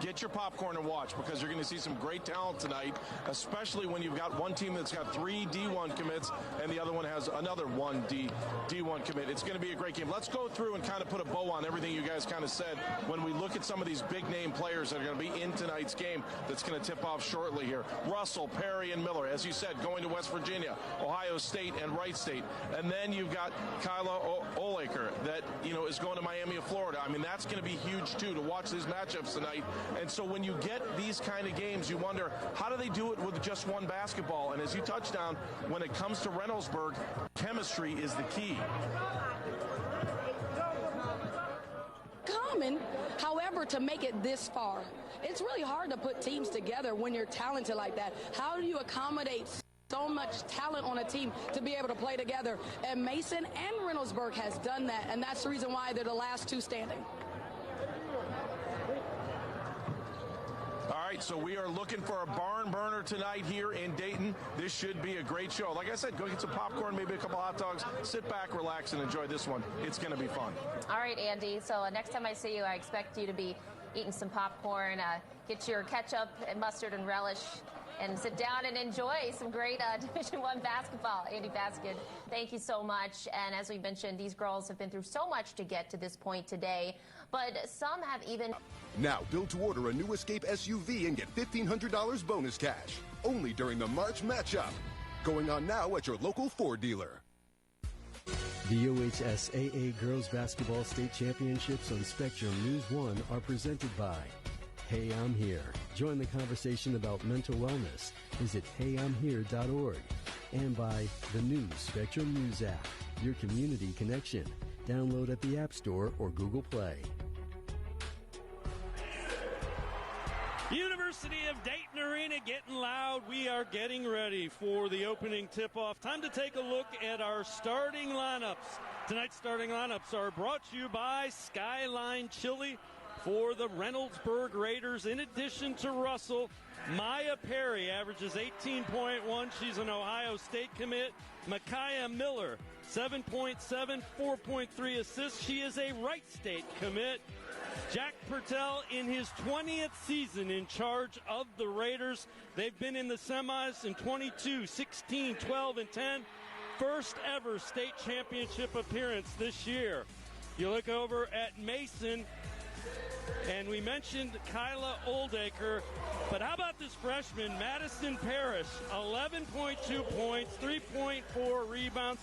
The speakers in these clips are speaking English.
get your popcorn and watch, because you're going to see some great talent tonight, especially when you've got one team that's got 3 D1 commits and the other one has another one D1 commit. It's going to be a great game. Let's go through and kind of put a bow on everything you guys kind of said when we look at some of these big name players that are going to be in tonight's game that's going to tip off shortly here. Russell, Perry, and Miller, as you said, going to West Virginia, Ohio State, and Wright State. And then you've got Kyla Olaker that, is going to Miami of Florida. I mean, that's going to be huge, too, to watch these matchups tonight. And so when you get these kind of games, you wonder, how do they do it with just one basketball? And as you touched on, when it comes to Reynoldsburg, chemistry is the key. Common, however, to make it this far, it's really hard to put teams together when you're talented like that. How do you accommodate so much talent on a team to be able to play together? And Mason and Reynoldsburg has done that, and that's the reason why they're the last two standing. All right, so we are looking for a barn burner tonight here in Dayton. This should be a great show. Like I said, go get some popcorn, maybe a couple hot dogs. Sit back, relax, and enjoy this one. It's going to be fun. All right, Andy. So next time I see you, I expect you to be eating some popcorn, get your ketchup and mustard and relish, and sit down and enjoy some great Division I basketball. Andy Baskin, thank you so much. And as we mentioned, these girls have been through so much to get to this point today, but some have even... Now, build to order a new Escape SUV and get $1,500 bonus cash. Only during the March matchup. Going on now at your local Ford dealer. The OHSAA Girls Basketball State Championships on Spectrum News 1 are presented by Hey, I'm Here. Join the conversation about mental wellness. Visit heyimhere.org. And by the new Spectrum News app, your community connection. Download at the App Store or Google Play. University of Dayton Arena getting loud. We are getting ready for the opening tip-off. Time to take a look at our starting lineups. Tonight's starting lineups are brought to you by Skyline Chili. For the Reynoldsburg Raiders, in addition to Russell, Maya Perry averages 18.1. She's an Ohio State commit. Micaiah Miller, 7.7, 4.3 assists. She is a Wright State commit. Jack Purtell in his 20th season in charge of the Raiders. They've been in the semis in 22, 16, 12, and 10. First ever state championship appearance this year. You look over at Mason, and we mentioned Kyla Oldaker, but how about this freshman, Madison Parrish, 11.2 points, 3.4 rebounds,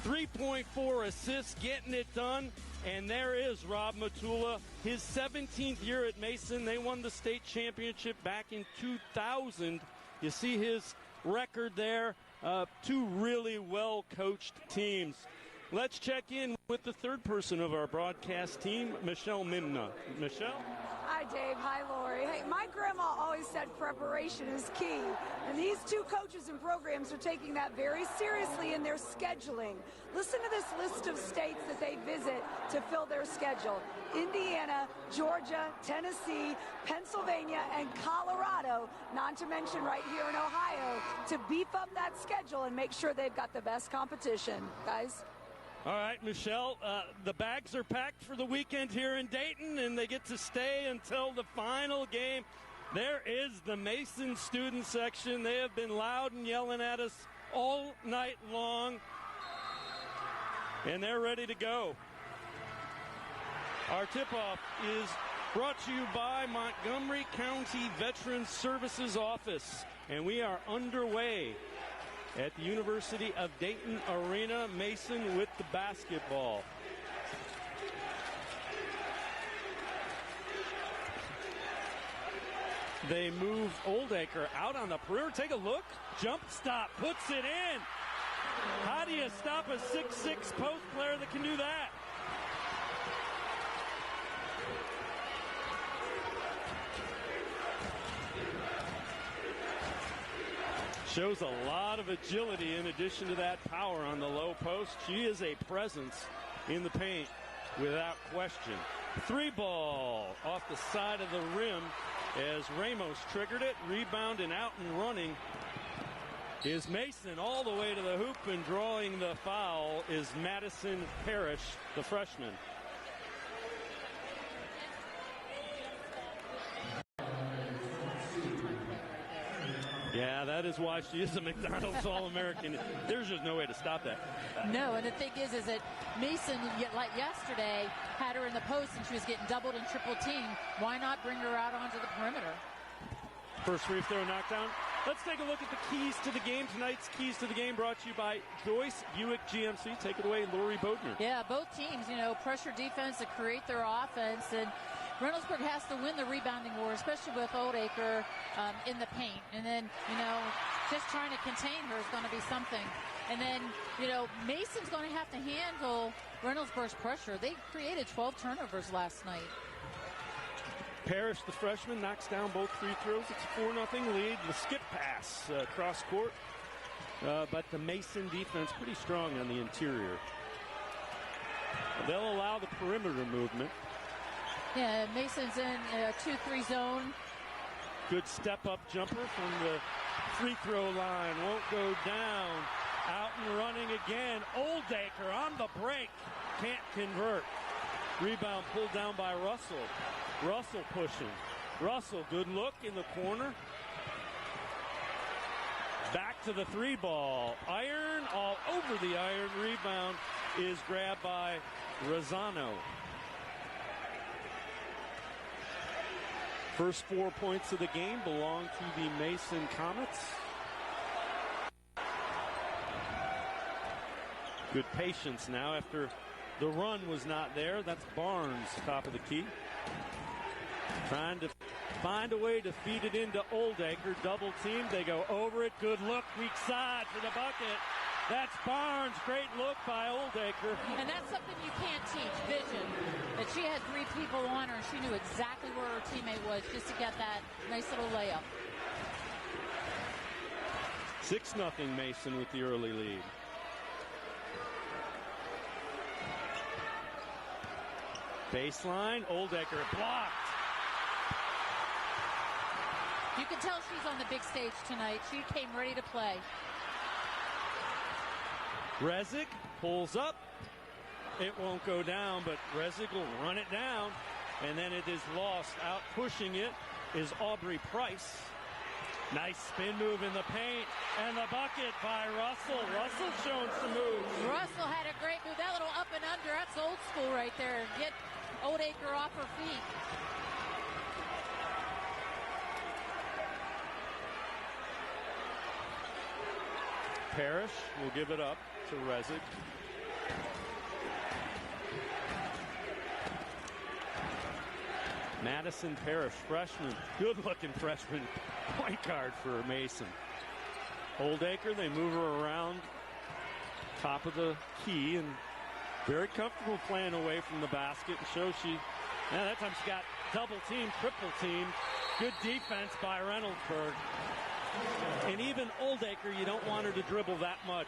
3.4 assists, getting it done. And there is Rob Matula, his 17th year at Mason. They won the state championship back in 2000. You see his record there. Two really well-coached teams. Let's check in with the third person of our broadcast team, Michelle Mimna. Michelle? Hi, Dave. Hi, Lori. Hey, my grandma always said preparation is key, and these two coaches and programs are taking that very seriously in their scheduling. Listen to this list of states that they visit to fill their schedule: Indiana, Georgia, Tennessee, Pennsylvania, and Colorado, not to mention right here in Ohio, to beef up that schedule and make sure they've got the best competition. Guys? All right, Michelle, the bags are packed for the weekend here in Dayton, and they get to stay until the final game. There is the Mason student section. They have been loud and yelling at us all night long, and they're ready to go. Our tip-off is brought to you by Montgomery County Veterans Services Office, and we are underway at the University of Dayton Arena. Mason with the basketball. They move Oldaker out on the perimeter. Take a look. Jump stop. Puts it in. How do you stop a 6'6" post player that can do that? Shows a lot of agility in addition to that power on the low post. She is a presence in the paint without question. Three ball off the side of the rim as Ramos triggered it. Rebound and out and running is Mason all the way to the hoop, and drawing the foul is Madison Parrish, the freshman. Yeah, that is why she is a McDonald's All-American. There's just no way to stop that. No, and the thing is that Mason, like yesterday, had her in the post and she was getting doubled and triple teamed. Why not bring her out onto the perimeter? First free throw knockdown. Let's take a look at the keys to the game. Tonight's keys to the game brought to you by Joyce Buick GMC. Take it away, Lori Bodner. Yeah, both teams, pressure defense to create their offense. And Reynoldsburg has to win the rebounding war, especially with Oldacre in the paint. And then, just trying to contain her is going to be something. And then, Mason's going to have to handle Reynoldsburg's pressure. They created 12 turnovers last night. Parrish, the freshman, knocks down both free throws. It's a 4-0 lead. The skip pass cross court. But the Mason defense pretty strong on the interior. They'll allow the perimeter movement. Yeah, Mason's in a 2-3 zone. Good step-up jumper from the free throw line. Won't go down. Out and running again. Oldacre on the break. Can't convert. Rebound pulled down by Russell. Russell pushing. Russell, good look in the corner. Back to the three ball. Iron all over the iron. Rebound is grabbed by Rosano. First 4 points of the game belong to the Mason Comets. Good patience now after the run was not there. That's Barnes, top of the key. Trying to find a way to feed it into Oldacre. Double team. They go over it. Good look. Weak side for the bucket. That's Barnes. Great look by Oldacre. And that's something you can't teach, vision. That she had 3 people on her and she knew exactly where her teammate was just to get that nice little layup. 6-0 Mason with the early lead. Baseline. Oldacre blocked. You can tell she's on the big stage tonight. She came ready to play. Rezic pulls up. It won't go down, but Rezic will run it down. And then it is lost. Out pushing it is Aubrey Price. Nice spin move in the paint. And the bucket by Russell. Russell showing some moves. Russell had a great move. That little up and under, that's old school right there. Get Oldacre off her feet. Parrish will give it up to Rezic. Madison Parrish, freshman, good-looking freshman point guard for Mason. Oldacre, they move her around top of the key and very comfortable playing away from the basket and shows that time she got double team, triple team. Good defense by Reynoldsburg. And even Oldacre, you don't want her to dribble that much.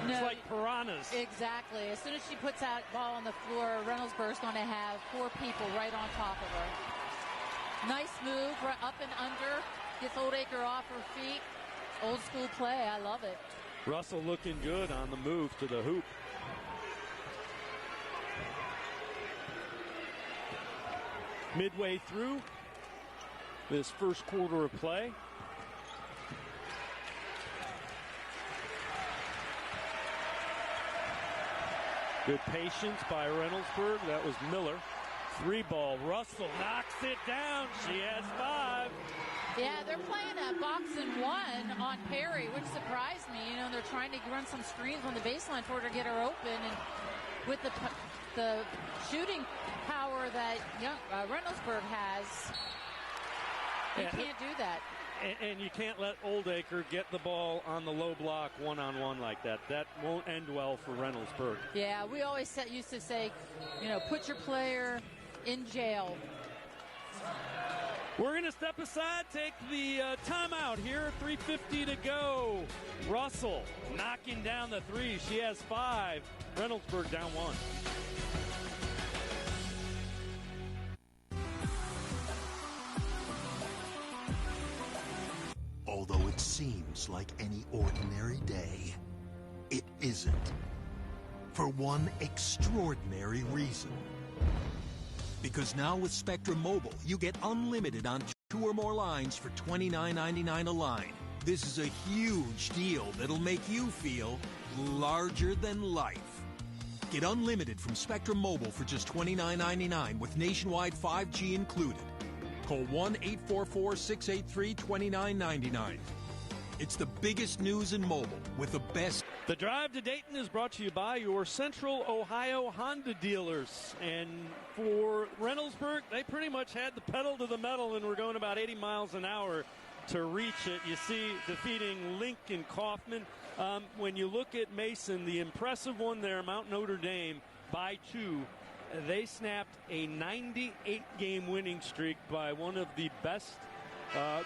No, it's like piranhas. Exactly. As soon as she puts that ball on the floor, Reynoldsburg's going to have 4 people right on top of her. Nice move, up and under. Gets Oldacre off her feet. Old school play. I love it. Russell looking good on the move to the hoop. Midway through this first quarter of play. Good patience by Reynoldsburg. That was Miller. 3-ball. Russell knocks it down. She has 5. Yeah, they're playing a box and 1 on Perry, which surprised me. They're trying to run some screens on the baseline for her to get her open. And with the shooting power that Reynoldsburg has, you can't do that. And you can't let Oldacre get the ball on the low block one-on-one like that. That won't end well for Reynoldsburg. Yeah, we always used to say, put your player in jail. We're going to step aside, take the timeout here. 3:50 to go. Russell knocking down the 3. She has 5. Reynoldsburg down 1. Although it seems like any ordinary day, it isn't. For one extraordinary reason. Because now with Spectrum Mobile, you get unlimited on 2 or more lines for $29.99 a line. This is a huge deal that'll make you feel larger than life. Get unlimited from Spectrum Mobile for just $29.99 with nationwide 5G included. Call 1-844-683-2999. It's the biggest news in mobile with the best. The Drive to Dayton is brought to you by your Central Ohio Honda dealers. And for Reynoldsburg, they pretty much had the pedal to the metal and were going about 80 miles an hour to reach it. You see Defeating Lincoln Kaufman. When you look at Mason, the impressive one there, Mount Notre Dame, by 2. They snapped a 98-game winning streak by one of the best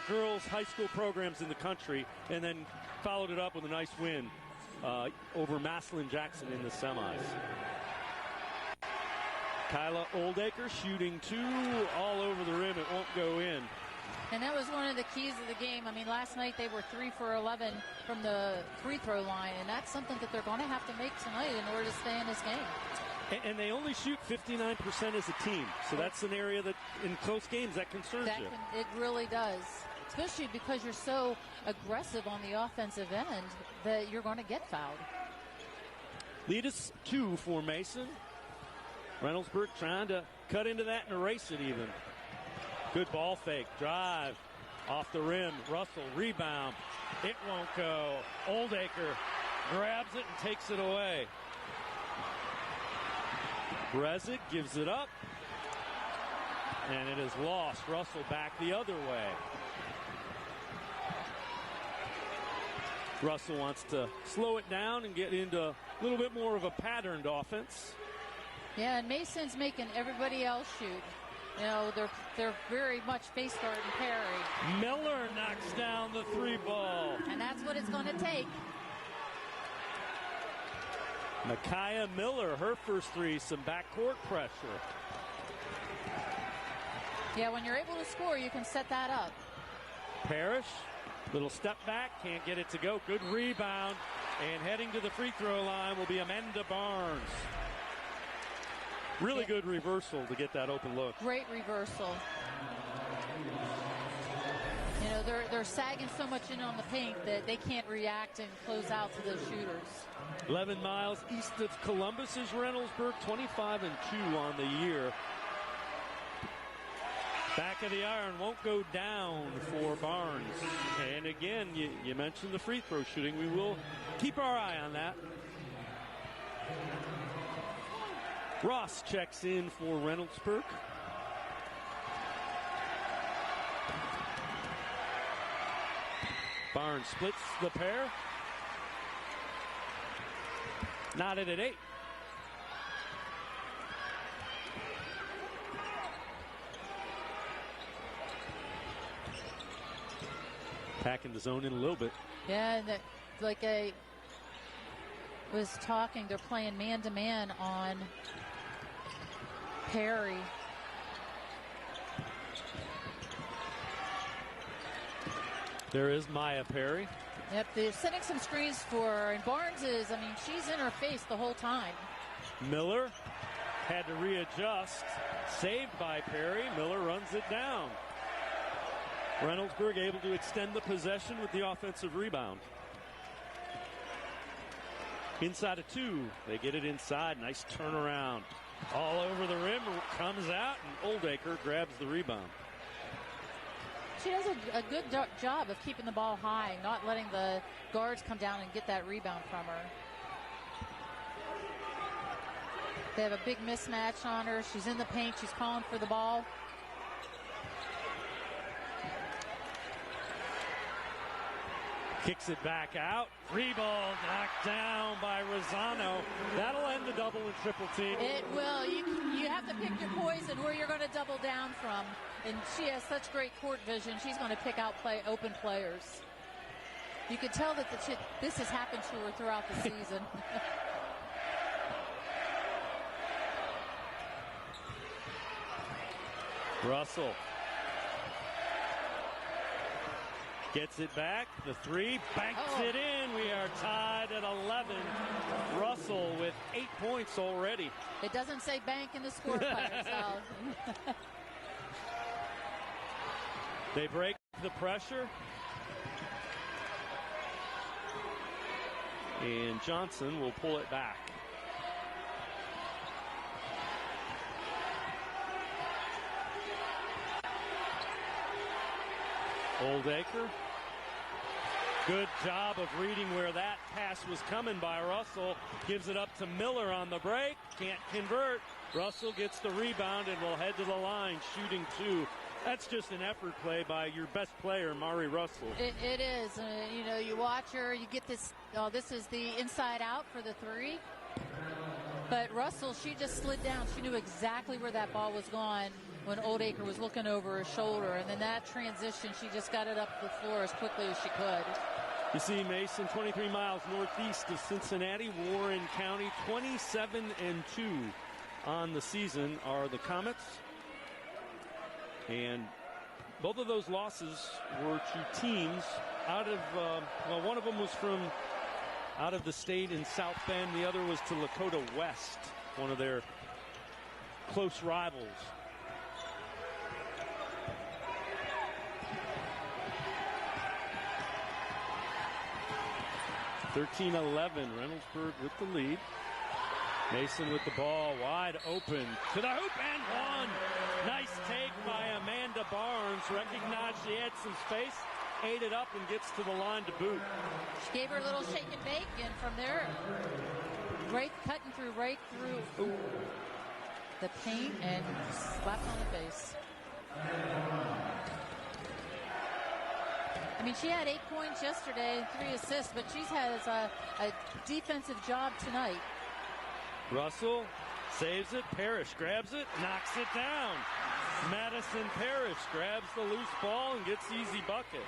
girls' high school programs in the country, and then followed it up with a nice win over Massillon Jackson in the semis. Kyla Oldacre shooting 2 all over the rim. It won't go in. And that was one of the keys of the game. I mean, last night they were 3 for 11 from the free throw line, and that's something that they're going to have to make tonight in order to stay in this game. And they only shoot 59% as a team. So that's an area that, in close games, that concerns you. It really does. Especially because you're so aggressive on the offensive end that you're going to get fouled. Lead us 2 for Mason. Reynoldsburg trying to cut into that and erase it even. Good ball fake. Drive. Off the rim. Russell. Rebound. It won't go. Oldacre grabs it and takes it away. Brezic gives it up, and it is lost. Russell back the other way. Russell wants to slow it down and get into a little bit more of a patterned offense. Yeah, and Mason's making everybody else shoot. You know, they're very much face guarding Perry. Miller knocks down the 3 ball. And that's what it's going to take. Micaiah Miller, her first 3, some backcourt pressure. Yeah, when you're able to score, you can set that up. Parrish, little step back, can't get it to go. Good rebound, and heading to the free throw line will be Amanda Barnes. Really good reversal to get that open look. Great reversal. You know, they're sagging so much in on the paint that they can't react and close out to those shooters. 11 miles east of Columbus is Reynoldsburg, 25-2 on the year. Back of the iron won't go down for Barnes. And again, you mentioned the free throw shooting. We will keep our eye on that. Ross checks in for Reynoldsburg. Barnes splits the pair. Knotted at 8. Packing the zone in a little bit. Yeah, and like I was talking, they're playing man-to-man on Perry. There is Maya Perry. Yep, they're setting some screens for her, and Barnes is, I mean, she's in her face the whole time. Miller had to readjust. Saved by Perry. Miller runs it down. Reynoldsburg able to extend the possession with the offensive rebound. Inside of 2. They get it inside. Nice turnaround. All over the rim. Comes out, and Oldacre grabs the rebound. She does a good job of keeping the ball high, not letting the guards come down and get that rebound from her. They have a big mismatch on her. She's in the paint. She's calling for the ball. Kicks it back out. 3 ball knocked down by Rosano. That'll end the double and triple team. It will. You have to pick your poison where you're going to double down from. And she has such great court vision. She's going to pick out open players. You can tell that this has happened to her throughout the season. Russell gets it back. The 3 banks it in. We are tied at 11. Russell with 8 points already. It doesn't say bank in the score card. So. They break the pressure. And Johnson will pull it back. Oldacre. Good job of reading where that pass was coming by Russell. Gives it up to Miller on the break. Can't convert. Russell gets the rebound and will head to the line, shooting 2. That's just an effort play by your best player, Mari Russell. It is. You know, you watch her, you get this. Oh, this is the inside out for the 3. But Russell, she just slid down. She knew exactly where that ball was going when Oldacre was looking over her shoulder. And then that transition, she just got it up the floor as quickly as she could. You see Mason, 23 miles northeast of Cincinnati, Warren County, 27-2 on the season are the Comets. And both of those losses were to teams out of, well, one of them was from out of the state in South Bend. The other was to Lakota West, one of their close rivals. (13-11), Reynoldsburg with the lead. Mason with the ball wide open to the hoop and one. Nice take by Amanda Barnes. Recognized she had some space, ate it up and gets to the line to boot. She gave her a little shake and bake, and from there, cutting through right through the paint and slapped on the face. I mean, she had 8 points yesterday and 3 assists, but she's had a defensive job tonight. Russell saves it. Parrish grabs it, knocks it down. Madison Parrish grabs the loose ball and gets the easy bucket.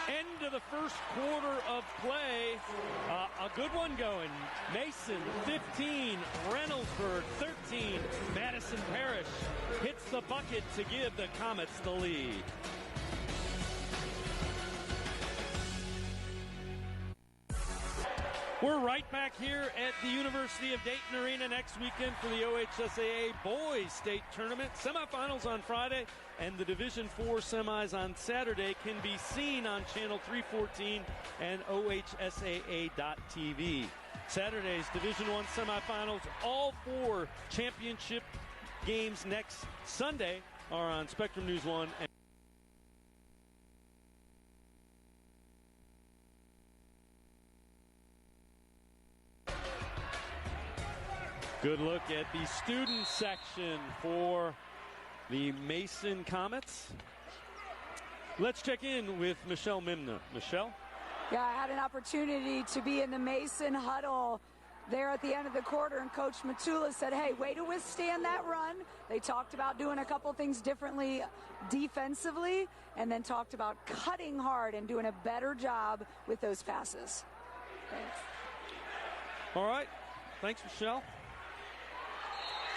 End of the first quarter of play. A good one going. Mason 15, Reynoldsburg 13. Madison Parrish hits the bucket to give the Comets the lead. We're right back here at the University of Dayton Arena next weekend for the OHSAA Boys State Tournament. Semifinals on Friday and the Division IV semis on Saturday can be seen on Channel 314 and OHSAA.tv. Saturday's Division I semifinals, all 4 championship games next Sunday are on Spectrum News 1. Good look at the student section for the Mason Comets. Let's check in with Michelle Mimna. Michelle? Yeah, I had an opportunity to be in the Mason huddle there at the end of the quarter, and Coach Matula said, hey, way to withstand that run. They talked about doing a couple things differently defensively, and then talked about cutting hard and doing a better job with those passes. Thanks. All right. Thanks, Michelle.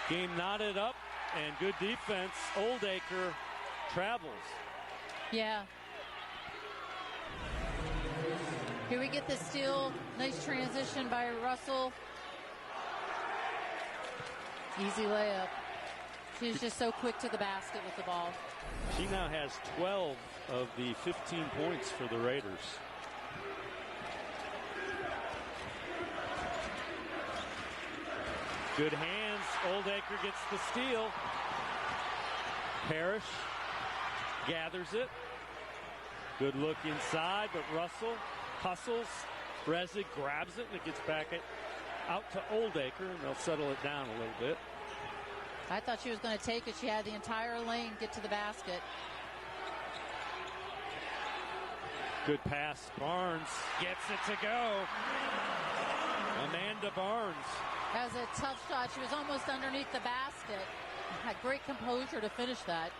Game knotted up and good defense. Oldacre travels. Yeah. Here we get the steal. Nice transition by Russell. Easy layup. She's just so quick to the basket with the ball. She now has 12 of the 15 points for the Raiders. Good hands. Oldacre gets the steal. Parrish gathers it. Good look inside, but Russell hustles. Resig grabs it, and it gets back out to Oldacre, and they'll settle it down a little bit. I thought she was going to take it. She had the entire lane get to the basket. Good pass. Barnes gets it to go. Amanda Barnes. That was a tough shot. She was almost underneath the basket. Had great composure to finish that.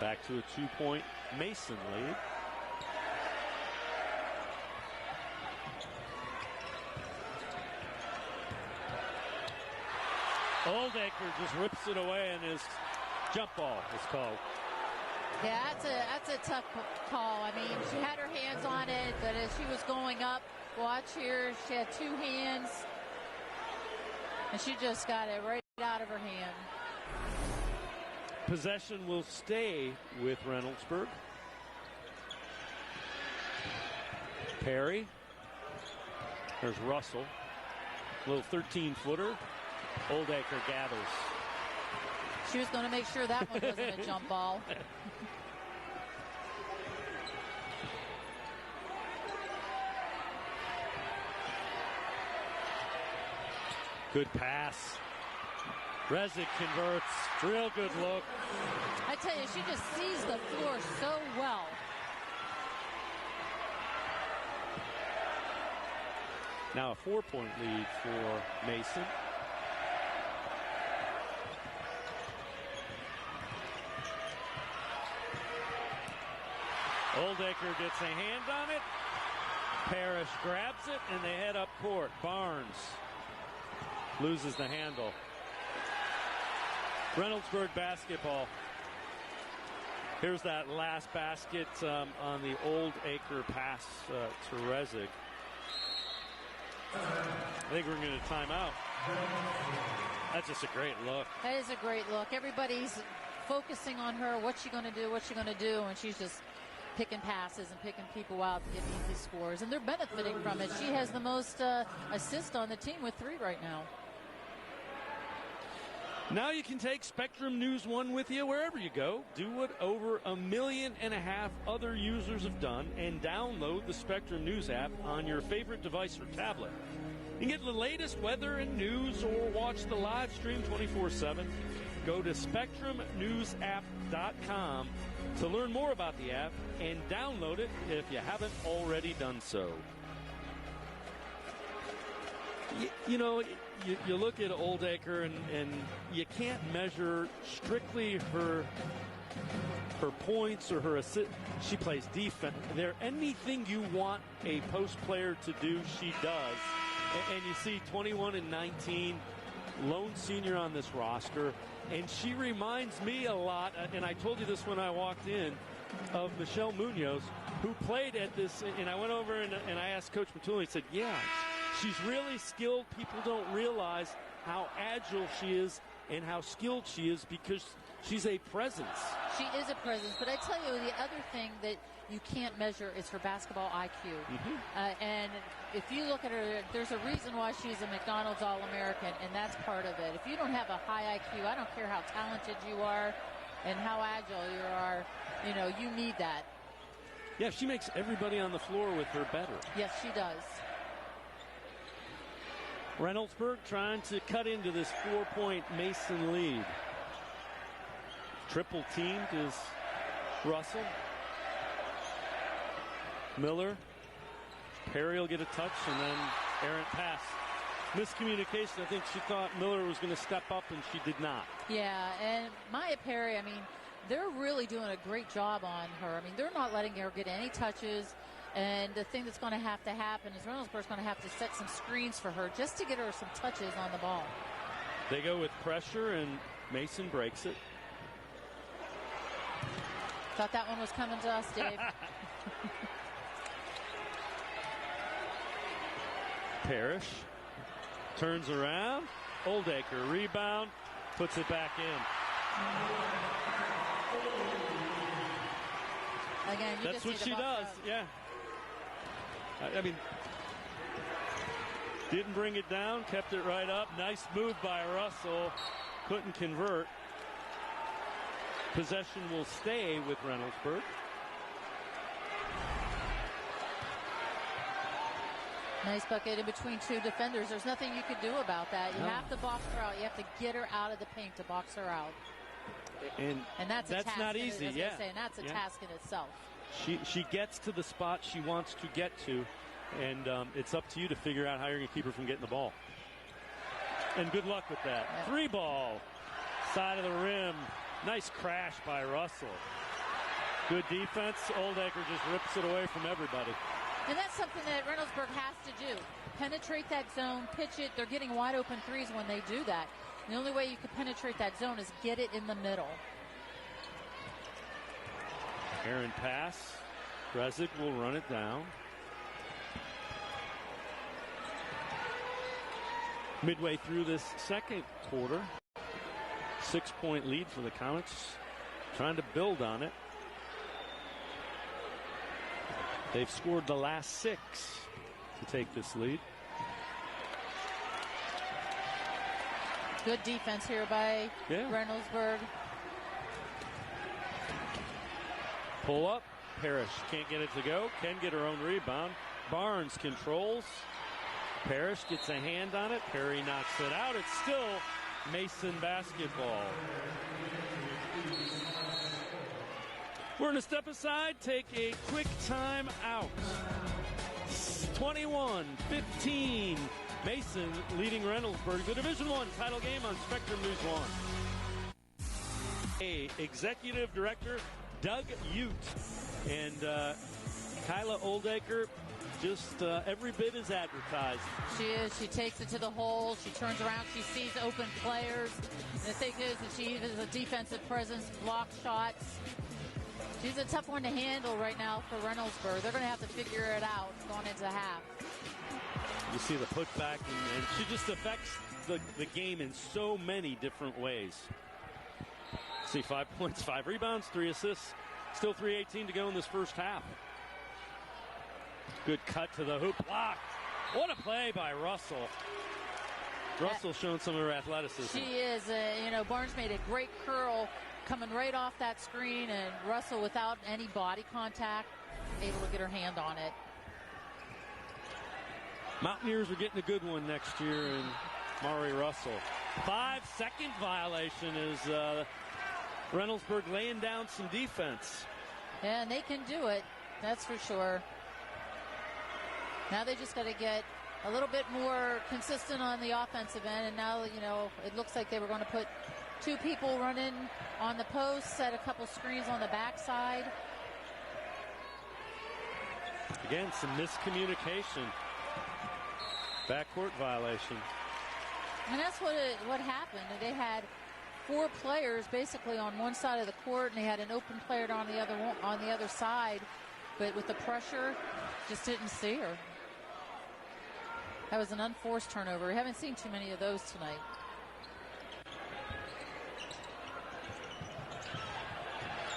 Back to a 2-point Mason lead. Oldacre just rips it away, and his jump ball is called. Yeah, that's a tough call. I mean, she had her hands on it, but as she was going up, watch here, she had 2 hands, and she just got it right out of her hand. Possession will stay with Reynoldsburg. Perry. There's Russell. Little 13-footer. Oldacre gathers. She was going to make sure that one wasn't a jump ball. Good pass. Resig converts. Real good look. I tell you, she just sees the floor so well. Now a 4-point lead for Mason. Oldacre gets a hand on it. Parrish grabs it, and they head up court. Barnes loses the handle. Reynoldsburg basketball. Here's that last basket on the Oldacre pass to Resig. I think we're going to time out. That's just a great look. That is a great look. Everybody's focusing on her. What's she going to do? What's she going to do? And she's just picking passes and picking people out to get easy scores. And they're benefiting from it. She has the most assists on the team with 3 right now. Now you can take Spectrum News 1 with you wherever you go. Do what over 1.5 million other users have done and download the Spectrum News app on your favorite device or tablet. You can get the latest weather and news or watch the live stream 24/7. Go to SpectrumNewsApp.com to learn more about the app and download it if you haven't already done so. You know, you look at Oldacre and you can't measure strictly her points or her assist. She plays defense. Anything you want a post player to do, she does. And you see 21 and 19, lone senior on this roster. And she reminds me a lot, and I told you this when I walked in, of Michelle Munoz, who played at this. And I went over and I asked Coach Matula, he said, yeah, she's really skilled. People don't realize how agile she is and how skilled she is because she's a presence. She is a presence, but I tell you, the other thing that you can't measure is her basketball IQ. And if you look at her, there's a reason why she's a McDonald's All-American, and that's part of it. If you don't have a high IQ, I don't care how talented you are and how agile you are, you need that. Yeah, she makes everybody on the floor with her better. Yes, she does. Reynoldsburg trying to cut into this 4-point Mason lead. Triple teamed is Russell. Miller. Perry will get a touch and then errant pass. Miscommunication. I think she thought Miller was going to step up and she did not. Yeah, and Maya Perry, they're really doing a great job on her. They're not letting her get any touches. And the thing that's going to have to happen is Reynoldsburg's going to have to set some screens for her just to get her some touches on the ball. They go with pressure, and Mason breaks it. Thought that one was coming to us, Dave. Parrish turns around. Oldacre rebound, puts it back in. Again, that's what she does. Yeah. Didn't bring it down, kept it right up. Nice move by Russell. Couldn't convert. Possession will stay with Reynoldsburg. Nice bucket in between 2 defenders. There's nothing you could do about that. You have to box her out. You have to get her out of the paint to box her out. And that's a task not easy. And that's a task in itself. She gets to the spot she wants to get to, and it's up to you to figure out how you're going to keep her from getting the ball. And good luck with that. Yeah. 3-ball, side of the rim. Nice crash by Russell. Good defense. Oldacre just rips it away from everybody. And that's something that Reynoldsburg has to do. Penetrate that zone, pitch it. They're getting wide open threes when they do that. The only way you can penetrate that zone is get it in the middle. Aaron pass. Resig will run it down. Midway through this second quarter, 6-point lead for the Comets, trying to build on it. They've scored the last 6 to take this lead. Good defense here by Reynoldsburg. Pull up. Parrish can't get it to go. Can get her own rebound. Barnes controls. Parrish gets a hand on it. Perry knocks it out. It's still Mason basketball. We're going to step aside, take a quick time out. 21-15. Mason leading Reynoldsburg. The Division I title game on Spectrum News 1. Executive Director Doug Ute and Kyla Oldacre, just every bit as advertised. She is. She takes it to the hole. She turns around. She sees open players. And the thing is that she uses a defensive presence, block shots. She's a tough one to handle right now for Reynoldsburg. They're going to have to figure it out going into half. You see the putback, and she just affects the game in so many different ways. See, 5 points, 5 rebounds, 3 assists. Still 3:18 to go in this first half. Good cut to the hoop. Blocked. What a play by Russell. Russell showing some of her athleticism. She is. Barnes made a great curl coming right off that screen, and Russell, without any body contact, able to get her hand on it. Mountaineers are getting a good one next year in Mari Russell. 5-second violation is Reynoldsburg laying down some defense. Yeah, and they can do it. That's for sure. Now they just got to get a little bit more consistent on the offensive end. And now, it looks like they were going to put 2 people running on the post, set a couple screens on the backside. Again, some miscommunication. Backcourt violation. And that's what happened. They had 4 players basically on one side of the court, and they had an open player on the other side. But with the pressure, just didn't see her. That was an unforced turnover. We haven't seen too many of those tonight.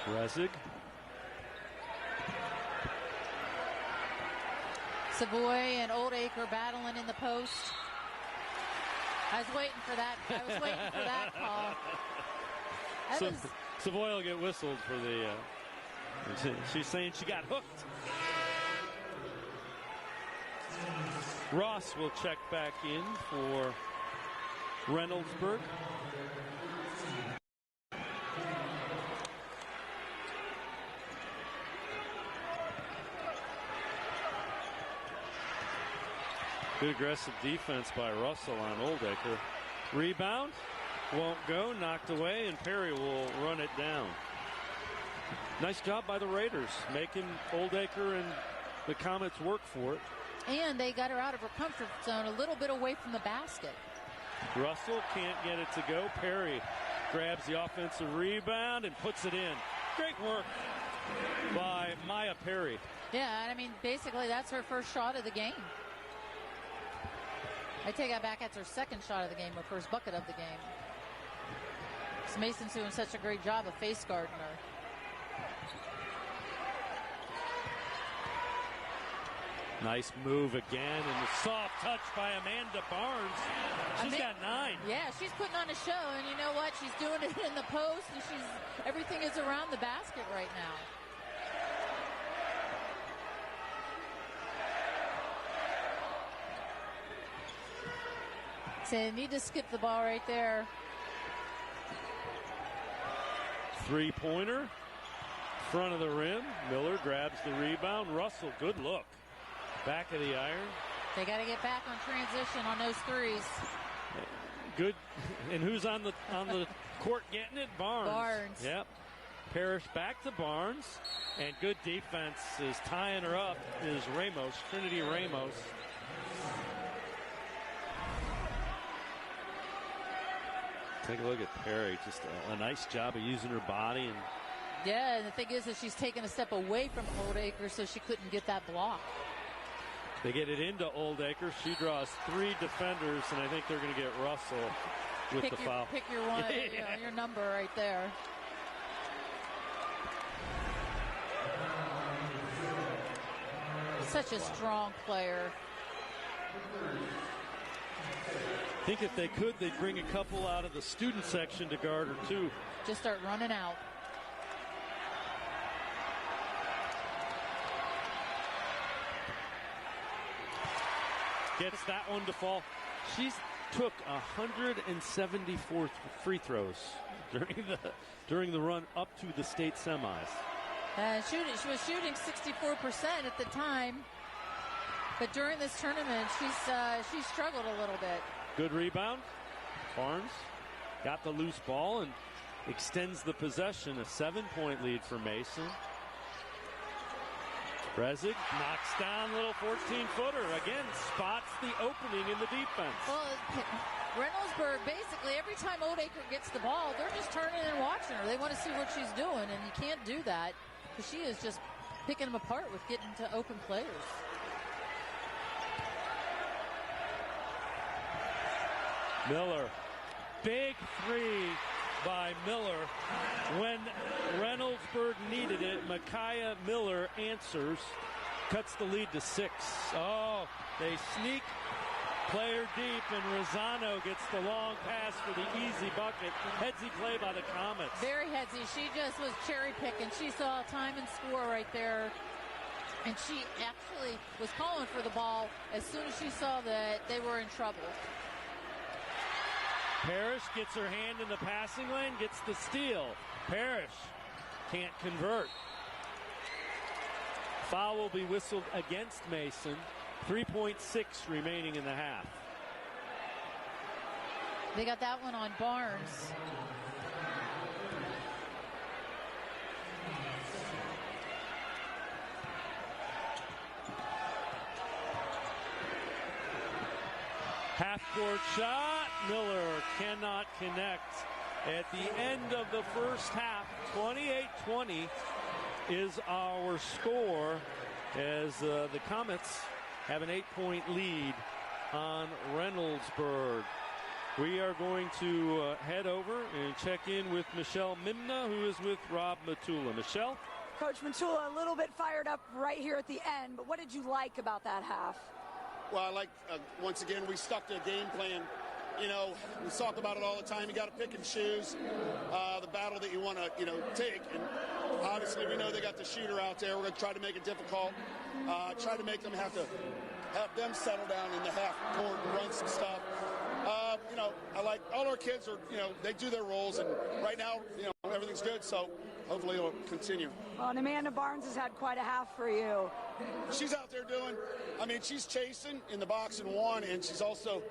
Resig. Savoy and Oldacre battling in the post. I was waiting for that call. Savoy will get whistled for the... she's saying she got hooked. Ross will check back in for Reynoldsburg. Good aggressive defense by Russell on Oldacre. Rebound won't go, knocked away, and Perry will run it down. Nice job by the Raiders, making Oldacre and the Comets work for it. And they got her out of her comfort zone, a little bit away from the basket. Russell can't get it to go. Perry grabs the offensive rebound and puts it in. Great work by Maya Perry. Yeah, I mean, basically that's her first shot of the game. I take that back, that's her second shot of the game, her first bucket of the game. So Mason's doing such a great job of face guarding her. Nice move again, and a soft touch by Amanda Barnes. She's got 9. Yeah, she's putting on a show, and you know what? She's doing it in the post, and everything is around the basket right now. So they need to skip the ball right there. 3-pointer, front of the rim. Miller grabs the rebound. Russell, good look. Back of the iron. They got to get back on transition on those threes. Good. And who's on the court getting it? Barnes. Yep. Parrish back to Barnes. And good defense is tying her up is Ramos, Trinity Ramos. Take a look at Perry. Just a nice job of using her body. Yeah, and the thing is that she's taken a step away from Oldacre, so she couldn't get that block. They get it into Oldacre. She draws 3 defenders, and I think they're going to get Russell. with the foul. Pick your one, your number right there. Such a strong player. I think if they could, they'd bring a couple out of the student section to guard her, too. Just start running out. Gets that one to fall. She's took 174 free throws during the run up to the state semis. She was shooting 64% at the time, but during this tournament, she's struggled a little bit. Good rebound. Barnes got the loose ball and extends the possession. A 7-point lead for Mason. Rezig knocks down little 14-footer. Again, spots the opening in the defense. Well, Reynoldsburg, basically, every time Oldacre gets the ball, they're just turning and watching her. They want to see what she's doing, and you can't do that because she is just picking them apart with getting to open players. Miller, big three by Miller. When Reynoldsburg needed it, Micaiah Miller answers, cuts the lead to 6. Oh, they sneak player deep, and Rosano gets the long pass for the easy bucket. Headsy play by the Comets. Very headsy. She just was cherry picking. She saw time and score right there. And she actually was calling for the ball as soon as she saw that they were in trouble. Parrish gets her hand in the passing lane, gets the steal. Parrish can't convert. Foul will be whistled against Mason. 3.6 remaining in the half. They got that one on Barnes. Half-court shot. Miller cannot connect. At the end of the first half, 28-20 is our score as the Comets have an 8-point lead on Reynoldsburg. We are going to head over and check in with Michelle Mimna, who is with Rob Matula. Michelle? Coach Matula, a little bit fired up right here at the end, but what did you like about that half? Well, I like, once again, we stuck to a game plan. You know, we talk about it all the time. You got to pick and choose the battle that you want to, take. And obviously, we know they got the shooter out there. We're going to try to make it difficult. Try to make them have them settle down in the half court and run some stuff. I like all our kids are, they do their roles. And right now, everything's good. So hopefully it'll continue. Well, and Amanda Barnes has had quite a half for you. She's out there she's chasing in the box and one, and she's also,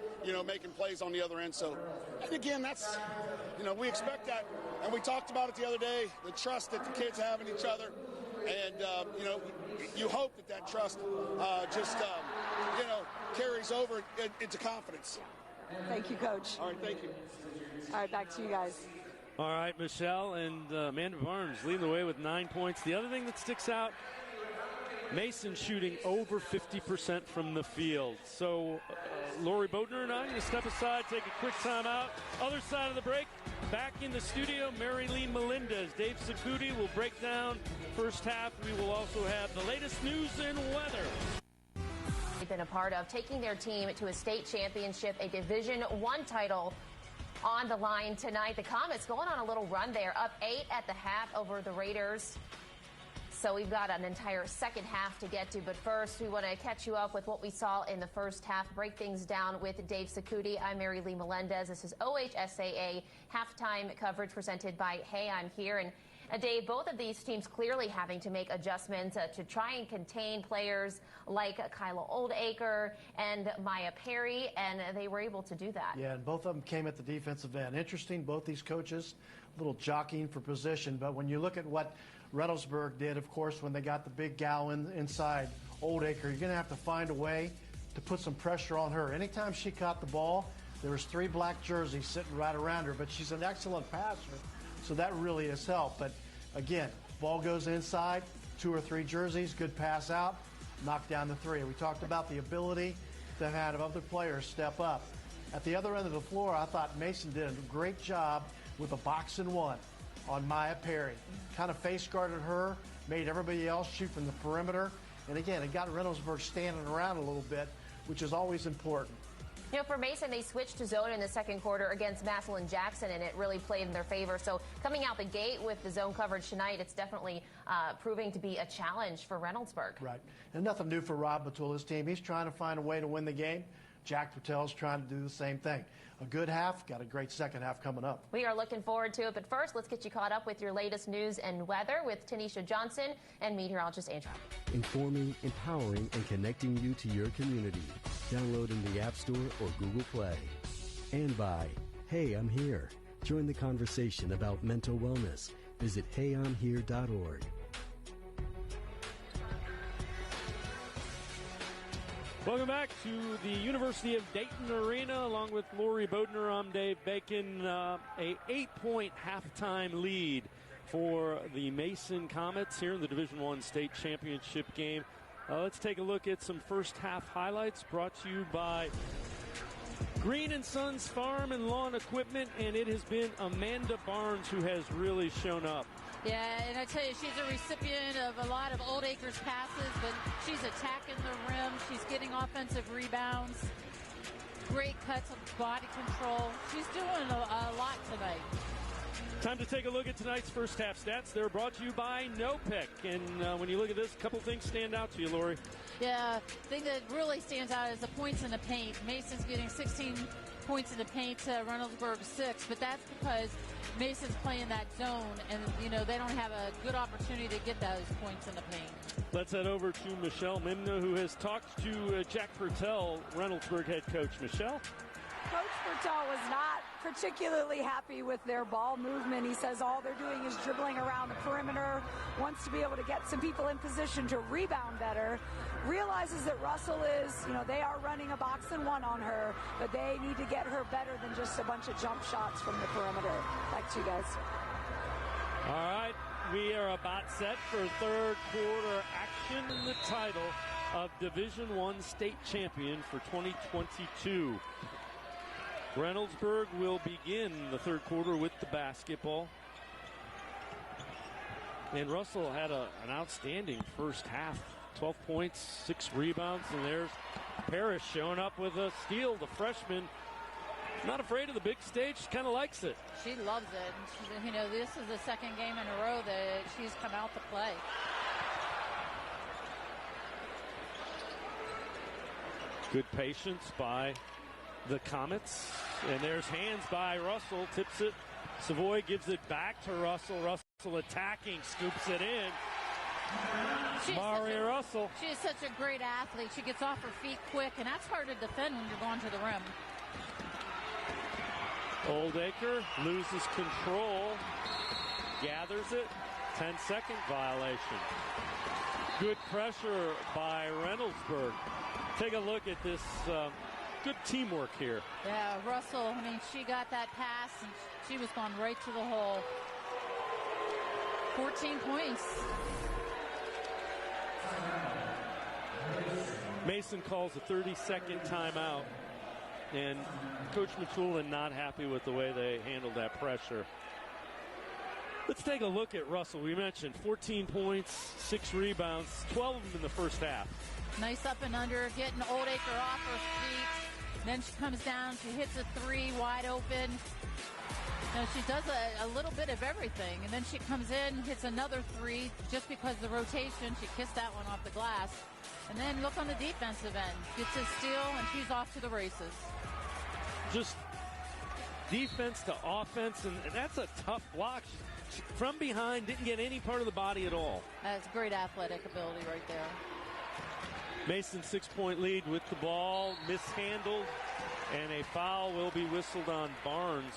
making plays on the other end. So, and again, that's, we expect that. And we talked about it the other day, the trust that the kids have in each other. And, you hope that trust carries over into confidence. Thank you, Coach. All right, thank you. All right, back to you guys. All right, Michelle and Amanda Barnes leading the way with 9 points. The other thing that sticks out, Mason shooting over 50% from the field. So Lori Bodner and I are going to step aside, take a quick timeout. Other side of the break, back in the studio, Mary Lee Melendez. Dave Sakuti will break down first half. We will also have the latest news and weather. They've been a part of taking their team to a state championship, a Division I title on the line tonight. The Comets going on a little run there, up 8 at the half over the Raiders. So we've got an entire second half to get to. But first, we want to catch you up with what we saw in the first half, break things down with Dave Sakuti. I'm Mary Lee Melendez. This is OHSAA halftime coverage presented by Hey, I'm Here. And Dave, both of these teams clearly having to make adjustments to try and contain players like Kyla Oldacre and Maya Perry, and they were able to do that. Yeah, and both of them came at the defensive end. Interesting, both these coaches, a little jockeying for position, but when you look at what Reynoldsburg did, of course, when they got the big gal inside Oldacre, you're going to have to find a way to put some pressure on her. Anytime she caught the ball, there was 3 black jerseys sitting right around her, but she's an excellent passer, so that really has helped. But again, ball goes inside, 2 or 3 jerseys, good pass out, knock down the 3. We talked about the ability to have other players step up. At the other end of the floor, I thought Mason did a great job with a box and one on Maya Perry. Kind of face guarded her, made everybody else shoot from the perimeter. And again, it got Reynoldsburg standing around a little bit, which is always important. You know, for Mason, they switched to zone in the second quarter against Massillon Jackson, and it really played in their favor. So coming out the gate with the zone coverage tonight, it's definitely proving to be a challenge for Reynoldsburg. Right. And nothing new for Rob Batula's team. He's trying to find a way to win the game. Jack Patel's trying to do the same thing. A good half, got a great second half coming up. We are looking forward to it, but first, let's get you caught up with your latest news and weather with Tanisha Johnson and meteorologist Andrew. Informing, empowering, and connecting you to your community. Download in the App Store or Google Play. And by Hey, I'm Here. Join the conversation about mental wellness. Visit heyimhere.org. Welcome back to the University of Dayton Arena. Along with Lori Bodner, I'm Dave Bacon. A 8-point halftime lead for the Mason Comets here in the Division I state championship game. Let's take a look at some first half highlights brought to you by Green & Sons Farm and Lawn Equipment, and it has been Amanda Barnes who has really shown up. Yeah, and I tell you, she's a recipient of a lot of Old Acres passes, but she's attacking the rim. She's getting offensive rebounds. Great cuts of body control. She's doing a lot tonight. Time to take a look at tonight's first half stats. They're brought to you by NoPick. And when you look at this, a couple things stand out to you, Lori. Yeah, the thing that really stands out is the points in the paint. Mason's getting 16 points in the paint to Reynoldsburg 6, but that's because Mason's playing that zone, and, you know, they don't have a good opportunity to get those points in the paint. Let's head over to Michelle Mimna, who has talked to Jack Purtell, Reynoldsburg head coach. Michelle? Coach Purtell was not particularly happy with their ball movement. He says all they're doing is dribbling around the perimeter, wants to be able to get some people in position to rebound better, realizes that Russell is, you know, they are running a box and one on her, but they need to get her better than just a bunch of jump shots from the perimeter. Back to you guys. All right, we are about set for third quarter action in the title of Division I state champion for 2022. Reynoldsburg will begin the third quarter with the basketball. And Russell had an outstanding first half. 12 points, 6 rebounds, and there's Parrish showing up with a steal. The freshman, not afraid of the big stage, kind of likes it. She loves it. And she, you know, this is the second game in a row that she's come out to play. Good patience by the Comets. And there's hands by Russell, tips it. Savoy gives it back to Russell. Russell attacking, scoops it in. Maria Russell. She is such a great athlete. She gets off her feet quick, and that's hard to defend when you're going to the rim. Oldacre loses control, gathers it, 10-second violation. Good pressure by Reynoldsburg. Take a look at this good teamwork here. Yeah, Russell, I mean, she got that pass, and she was going right to the hole. 14 points. Mason calls a 30-second timeout, and Coach Mitchulin not happy with the way they handled that pressure. Let's take a look at Russell. We mentioned 14 points, 6 rebounds, 12 of them in the first half. Nice up and under, getting Oldacre off her feet. Then she comes down, she hits a 3 wide open. You know, she does a little bit of everything. And then she comes in, hits another 3 just because of the rotation. She kissed that one off the glass. And then look on the defensive end. Gets a steal, and she's off to the races. Just defense to offense, and that's a tough block. She, from behind, didn't get any part of the body at all. That's great athletic ability right there. Mason 6-point lead with the ball, mishandled, and a foul will be whistled on Barnes.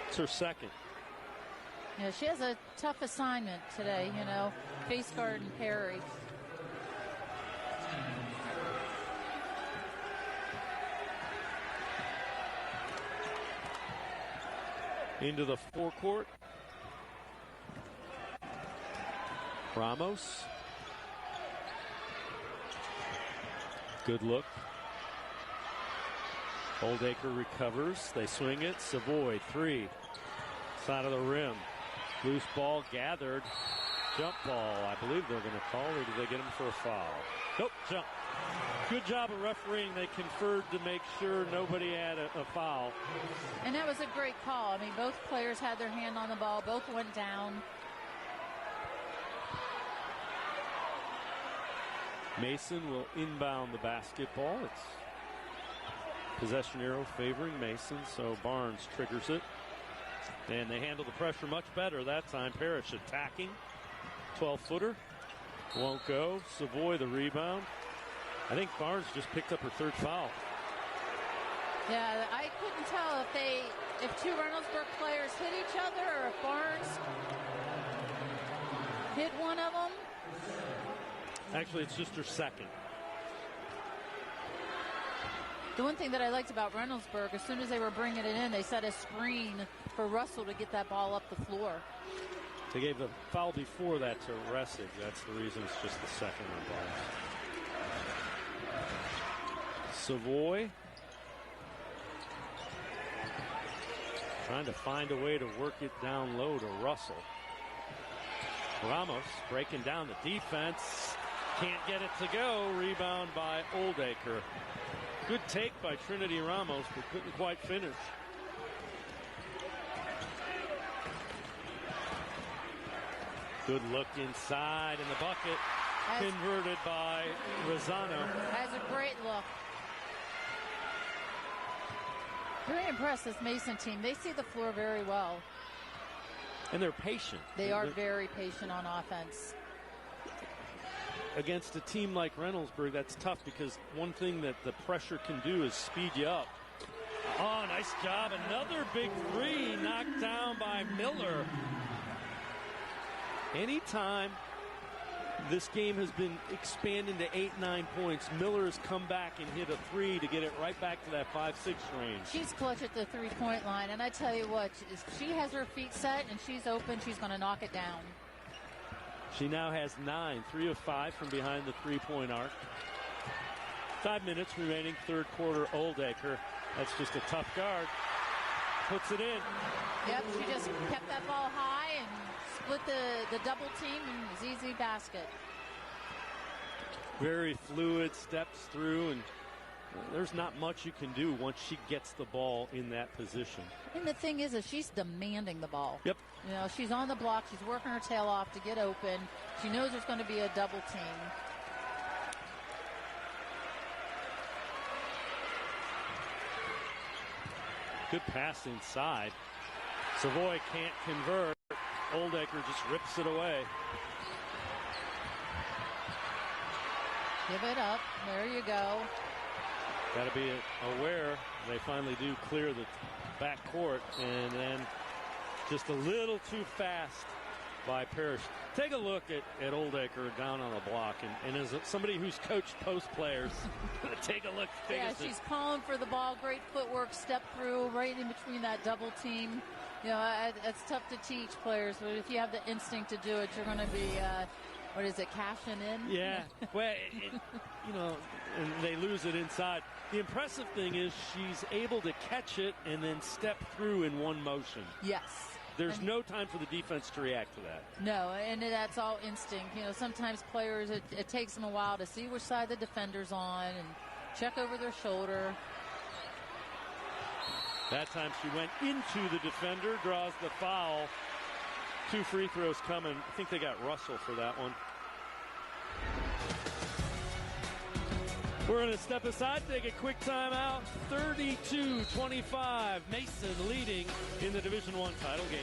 It's her second. Yeah, she has a tough assignment today, you know, face guard and Perry. Into the forecourt. Ramos. Good look. Oldacre recovers. They swing it. Savoy, 3. Side of the rim. Loose ball gathered. Jump ball. I believe they're going to call, or did they get him for a foul? Nope, jump. Good job of refereeing. They conferred to make sure nobody had a foul. And that was a great call. I mean, both players had their hand on the ball. Both went down. Mason will inbound the basketball. It's possession arrow favoring Mason, so Barnes triggers it. And they handle the pressure much better that time. Parrish attacking. 12-footer. Won't go. Savoy the rebound. I think Barnes just picked up her 3rd foul. Yeah, I couldn't tell if 2 Reynoldsburg players hit each other or if Barnes hit one of them. Actually, it's just her 2nd. The one thing that I liked about Reynoldsburg, as soon as they were bringing it in, they set a screen for Russell to get that ball up the floor. They gave the foul before that to Ressig. That's the reason it's just the 2nd on Barnes. Savoy trying to find a way to work it down low to Russell. Ramos breaking down the defense. Can't get it to go. Rebound by Oldacre. Good take by Trinity Ramos, but couldn't quite finish. Good look inside in the bucket. Converted by Rosano. Has a great look. Very impressed, this Mason team. They see the floor very well. And they're patient. They are very patient on offense. Against a team like Reynoldsburg, that's tough because one thing that the pressure can do is speed you up. Oh, nice job. Another big 3 knocked down by Miller. Anytime this game has been expanding to 8-9 points, Miller has come back and hit a 3 to get it right back to that 5-6 range. She's clutch at the 3-point line, and I tell you what, if she has her feet set and she's open, she's going to knock it down. She now has 9, 3 of 5 from behind the 3-point arc. 5 minutes remaining, 3rd quarter. Oldacre, that's just a tough guard. Puts it in. Yep, she just kept that ball high and split the double team, and it was easy basket. Very fluid, steps through, and there's not much you can do once she gets the ball in that position. And the thing is she's demanding the ball. Yep. You know, she's on the block. She's working her tail off to get open. She knows there's going to be a double team. Good pass inside. Savoy can't convert. Oldacre just rips it away. Give it up. There you go. Got to be aware. They finally do clear the back court, and then just a little too fast by Parrish. Take a look at Oldacre down on the block, and as somebody who's coached post players, take a look. Yeah, she's calling for the ball. Great footwork, step through right in between that double team. You know, it's tough to teach players, but if you have the instinct to do it, you're going to be, cashing in? Yeah. Well, you know, and they lose it inside. The impressive thing is she's able to catch it and then step through in one motion. Yes. There's no time for the defense to react to that. No, and that's all instinct. You know, sometimes players, it takes them a while to see which side the defender's on and check over their shoulder. That time she went into the defender, draws the foul. 2 free throws coming. I think they got Russell for that one. We're going to step aside, take a quick timeout. 32-25. Mason leading in the Division I title game.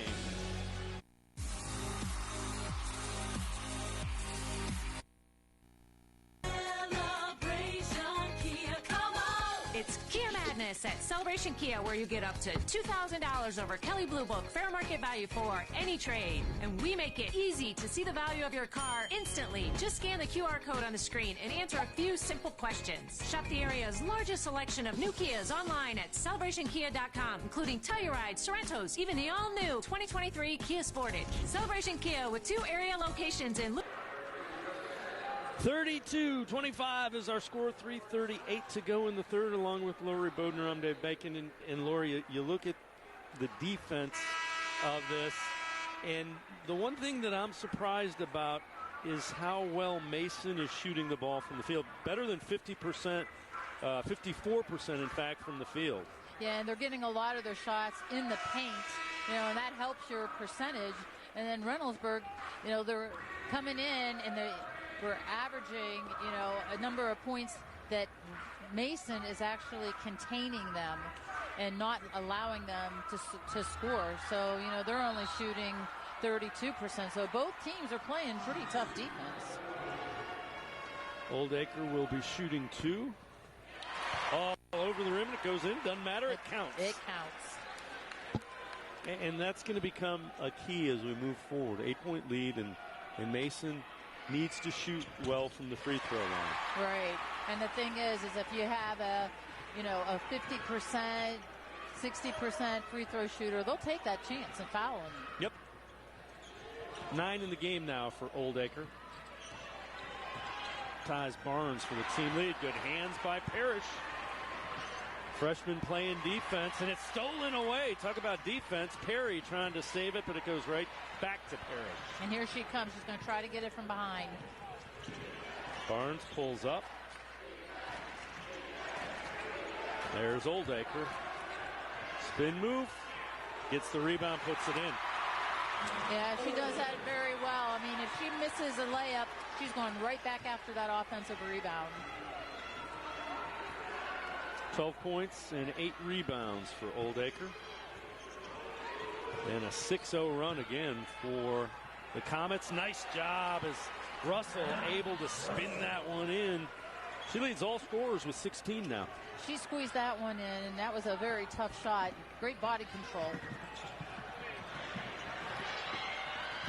It's Kia Madness at Celebration Kia, where you get up to $2,000 over Kelley Blue Book fair market value for any trade. And we make it easy to see the value of your car instantly. Just scan the QR code on the screen and answer a few simple questions. Shop the area's largest selection of new Kias online at CelebrationKia.com, including Telluride, Sorrentos, even the all-new 2023 Kia Sportage. Celebration Kia with 2 area locations in 32-25 is our score. 3:38 to go in the third, along with Lori Bodner. I'm Dave Bacon. And Lori, you look at the defense of this, and the one thing that I'm surprised about is how well Mason is shooting the ball from the field. Better than 50%, 54% in fact, from the field. Yeah, and they're getting a lot of their shots in the paint, and that helps your percentage. And then Reynoldsburg, they're coming in and we're averaging, a number of points that Mason is actually containing them and not allowing them to score. So, they're only shooting 32%. So both teams are playing pretty tough defense. Oldacre will be shooting 2. All over the rim, and it goes in. Doesn't matter. It counts. It counts. And that's going to become a key as we move forward. 8-point lead, and Mason needs to shoot well from the free throw line. Right. And the thing is if you have a 50%, 60% free throw shooter, they'll take that chance and foul him. Yep. 9 in the game now for Oldacre. Ties Barnes for the team lead. Good hands by Parrish. Freshman playing defense, and it's stolen away. Talk about defense. Perry trying to save it, but it goes right back to Parrish. And here she comes. She's going to try to get it from behind. Barnes pulls up. There's Oldacre. Spin move. Gets the rebound, puts it in. Yeah, she does that very well. I mean, if she misses a layup, she's going right back after that offensive rebound. 12 points and 8 rebounds for Oldacre. And a 6-0 run again for the Comets. Nice job as Russell able to spin that one in. She leads all scorers with 16 now. She squeezed that one in, and that was a very tough shot. Great body control.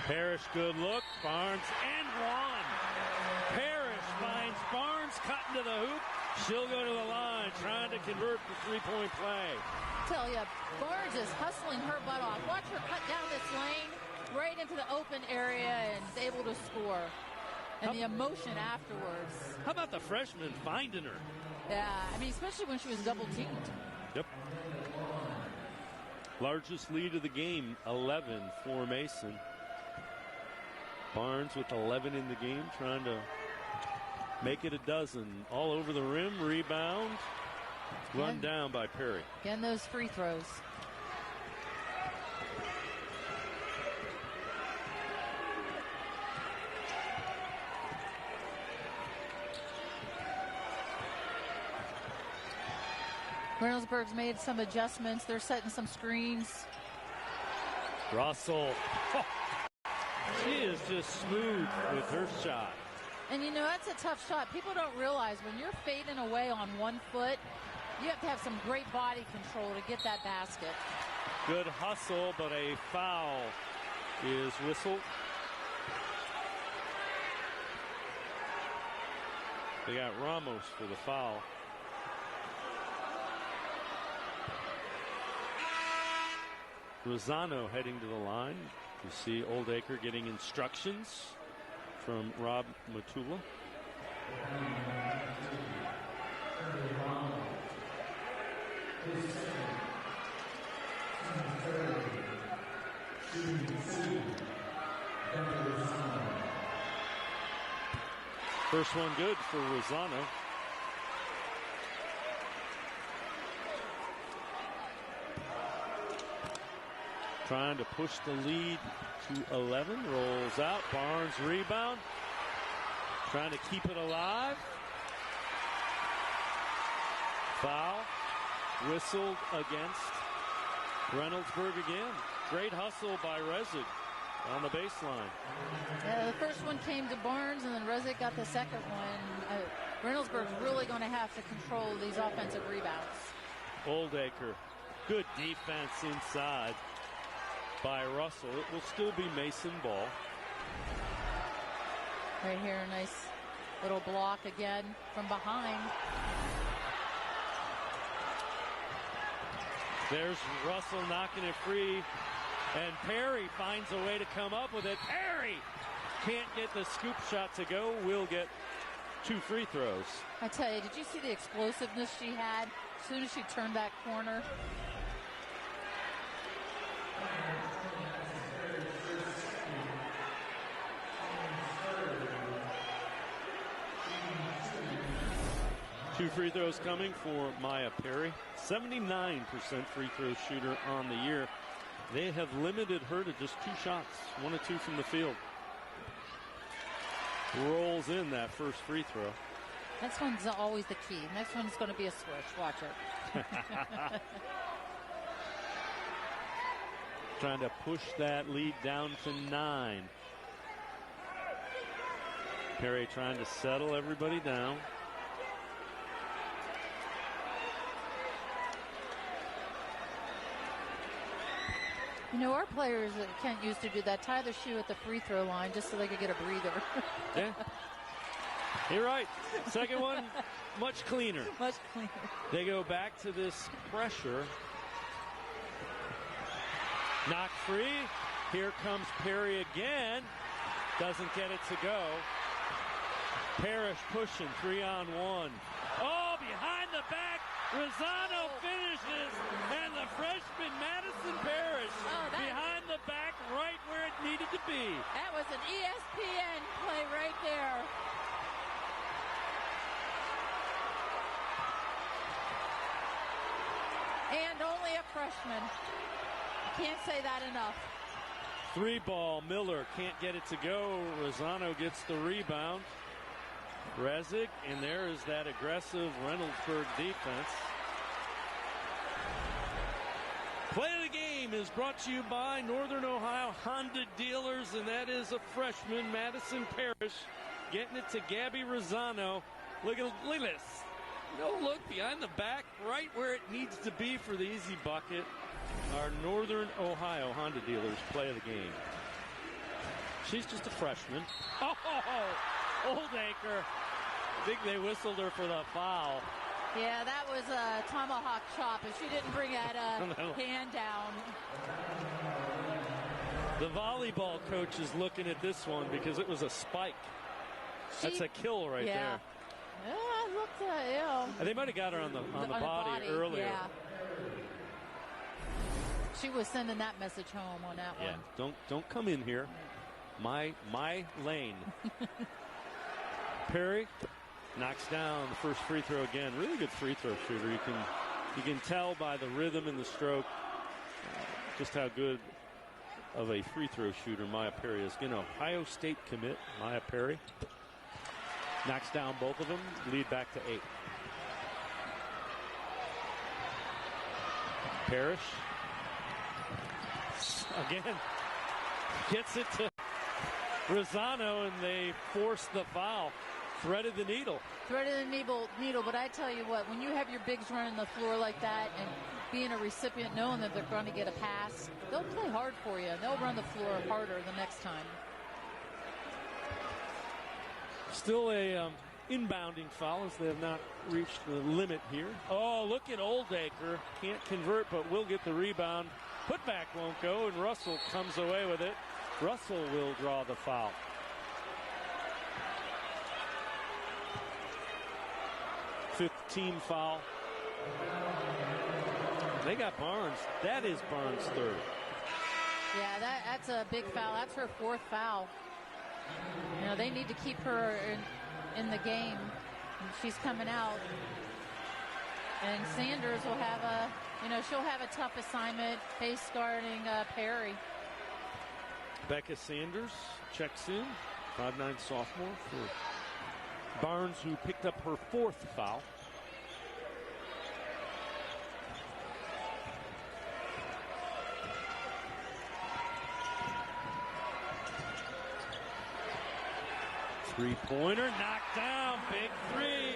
Parrish, good look. Barnes and one. Parrish finds Barnes cutting to the hoop. She'll go to the line, trying to convert the three-point play. Tell you, Barnes is hustling her butt off. Watch her cut down this lane right into the open area and is able to score. And the emotion afterwards. How about the freshman finding her? Yeah, I mean, especially when she was double-teamed. Yep. Largest lead of the game, 11 for Mason. Barnes with 11 in the game, trying to make it a dozen. All over the rim, rebound, run down by Perry. Again, those free throws. Reynoldsburg's made some adjustments. They're setting some screens. Russell. Oh, she is just smooth with her shot. And that's a tough shot. People don't realize when you're fading away on one foot, you have to have some great body control to get that basket. Good hustle, but a foul is whistled. They got Ramos for the foul. Rosano heading to the line. You see Oldacre getting instructions from Rob Matula. First one good for Rosano. Trying to push the lead to 11. Rolls out. Barnes rebound. Trying to keep it alive. Foul. Whistled against Reynoldsburg again. Great hustle by Rezig on the baseline. Yeah, the first one came to Barnes, and then Rezig got the second one. Reynoldsburg's really going to have to control these offensive rebounds. Oldacre. Good defense inside by Russell. It will still be Mason ball. Right here, a nice little block again from behind. There's Russell knocking it free, and Perry finds a way to come up with it. Perry can't get the scoop shot to go. Will get 2 free throws. I tell you, did you see the explosiveness she had as soon as she turned that corner? Two free throws coming for Maya Perry. 79% free throw shooter on the year. They have limited her to just 2 shots, 1 or 2 from the field. Rolls in that first free throw. Next one's always the key. Next one's going to be a switch. Watch it. Trying to push that lead down to 9. Perry trying to settle everybody down. You know, our players that Kent used to do that, tie their shoe at the free throw line just so they could get a breather. Yeah. You're right. Second one, much cleaner. Much cleaner. They go back to this pressure. Knocked free. Here comes Perry again. Doesn't get it to go. Parrish pushing 3-on-1. Oh, behind the back. Rosano finishes, and the freshman Madison Parrish behind the back right where it needed to be. That was an ESPN play right there. And only a freshman. Can't say that enough. 3-ball, Miller can't get it to go. Rosano gets the rebound. Rezic, and there is that aggressive Reynoldsburg defense. Play of the game is brought to you by Northern Ohio Honda Dealers, and that is a freshman, Madison Parrish, getting it to Gabby Rosano. Look at this. No look behind the back, right where it needs to be for the easy bucket. Our Northern Ohio Honda Dealers play of the game. She's just a freshman. Oh, Oldacre. I think they whistled her for the foul. Yeah, that was a tomahawk chop, and she didn't bring that hand down. The volleyball coach is looking at this one because it was a spike. That's a kill right there. Yeah, it looked, And they might have got her on the body earlier. Yeah. She was sending that message home on that one. Yeah, don't come in here. My lane. Perry knocks down the first free throw again. Really good free throw shooter. You can tell by the rhythm and the stroke just how good of a free throw shooter Maya Perry is. Again, Ohio State commit Maya Perry. Knocks down both of them. Lead back to 8. Parrish. Again. Gets it to Rosano, and they force the foul. Threaded the needle. Threaded the needle, but I tell you what, when you have your bigs running the floor like that and being a recipient knowing that they're going to get a pass, they'll play hard for you. They'll run the floor harder the next time. Still a inbounding foul as they have not reached the limit here. Oh, look at Oldacre. Can't convert, but will get the rebound. Putback won't go, and Russell comes away with it. Russell will draw the foul. Fifth team foul. They got Barnes. That is Barnes' third. Yeah, that's a big foul. That's her 4th foul. You know, they need to keep her in the game. She's coming out. And Sanders will have she'll have a tough assignment face guarding Perry. Becca Sanders checks in. 5'9" sophomore for Barnes, who picked up her 4th foul. Three-pointer knocked down. Big 3.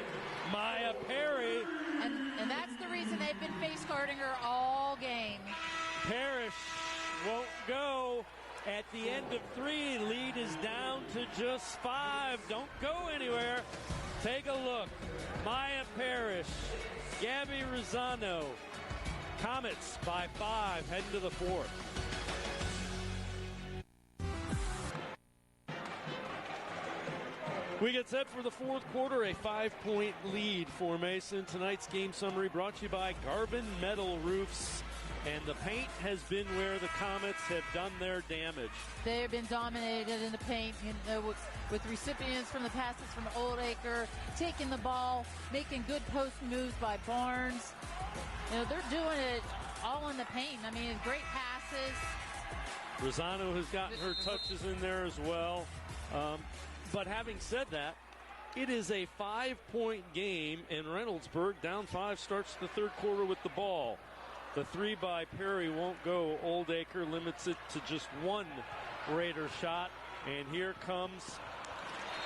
Maya Perry. And that's the reason they've been face guarding her all game. Parrish won't go. At the end of 3, lead is down to just 5. Don't go anywhere. Take a look. Maya Parrish, Gabby Rosano. Comets by 5, heading to the 4th. We get set for the fourth quarter, a 5-point lead for Mason. Tonight's game summary brought to you by Garvin Metal Roofs. And the paint has been where the Comets have done their damage. They have been dominated in the paint, with recipients from the passes from Oldacre, taking the ball, making good post moves by Barnes. They're doing it all in the paint. I mean, great passes. Rosano has gotten her touches in there as well. But having said that, it is a 5-point game, and Reynoldsburg down 5 starts the third quarter with the ball. The 3 by Perry won't go. Oldacre limits it to just 1 Raider shot. And here comes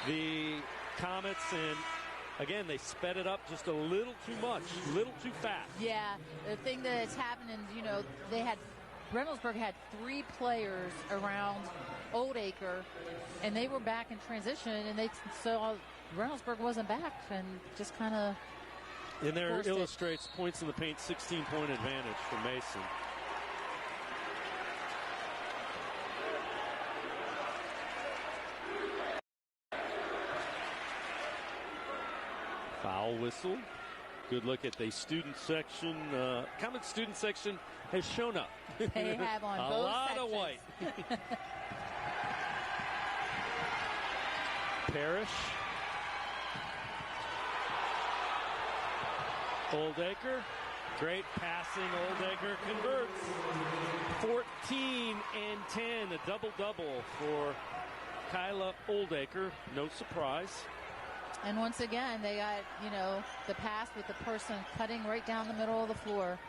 the Comets. And again, they sped it up just a little too much, a little too fast. Yeah, the thing that's happening, Reynoldsburg had 3 players around Oldacre, and they were back in transition, and they saw Reynoldsburg wasn't back and just kind of. And there illustrates points in the paint, 16-point advantage for Mason. Foul whistle. Good look at the student section. Comet student section has shown up. They have on a both lot sections. Of white. Parrish. Oldacre, great passing. Oldacre converts. 14 and 10, a double-double for Kyla Oldacre. No surprise. And once again, they got, the pass with the person cutting right down the middle of the floor.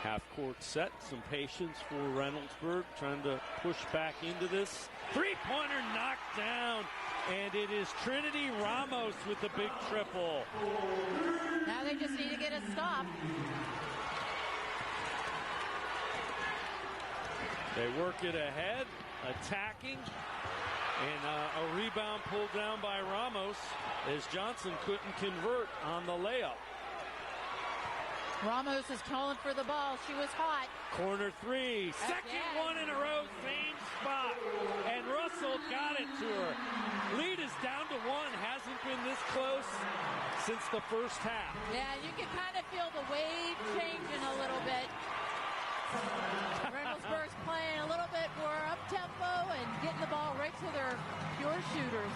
Half-court set, some patience for Reynoldsburg, trying to push back into this. Three-pointer knocked down, and it is Trinity Ramos with the big triple. Now they just need to get a stop. They work it ahead, attacking, and a rebound pulled down by Ramos as Johnson couldn't convert on the layup. Ramos is calling for the ball. She was hot. Corner 3. Second one in a row, same spot. And Russell got it to her. Lead is down to 1. Hasn't been this close since the first half. Yeah, you can kind of feel the wave changing a little bit. Reynoldsburg's playing a little bit more up-tempo and getting the ball right to their pure shooters.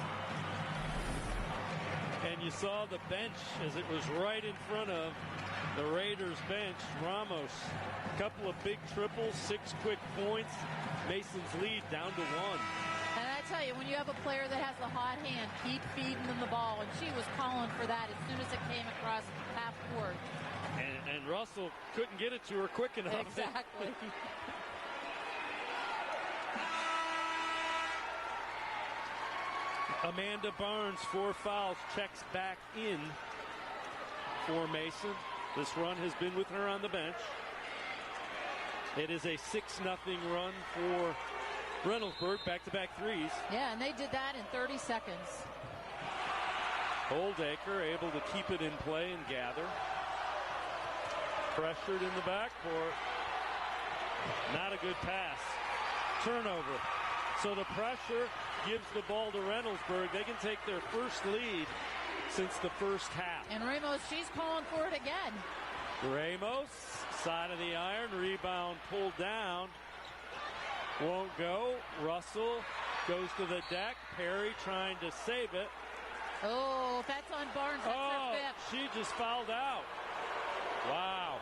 And you saw the bench as it was right in front of the Raiders bench. Ramos, a couple of big triples, 6 quick points. Mason's lead down to 1. And I tell you, when you have a player that has the hot hand, keep feeding them the ball. And she was calling for that as soon as it came across half court. And Russell couldn't get it to her quick enough. Exactly. Amanda Barnes, 4 fouls, checks back in for Mason. This run has been with her on the bench. It is a 6-0 run for Reynoldsburg, back-to-back threes. Yeah, and they did that in 30 seconds. Oldacre able to keep it in play and gather. Pressured in the backcourt. Not a good pass. Turnover. So the pressure gives the ball to Reynoldsburg. They can take their first lead since the first half. And Ramos, she's calling for it again. Ramos, side of the iron, rebound pulled down. Won't go. Russell goes to the deck. Perry trying to save it. Oh, that's on Barnes. That's her fifth. She just fouled out. Wow.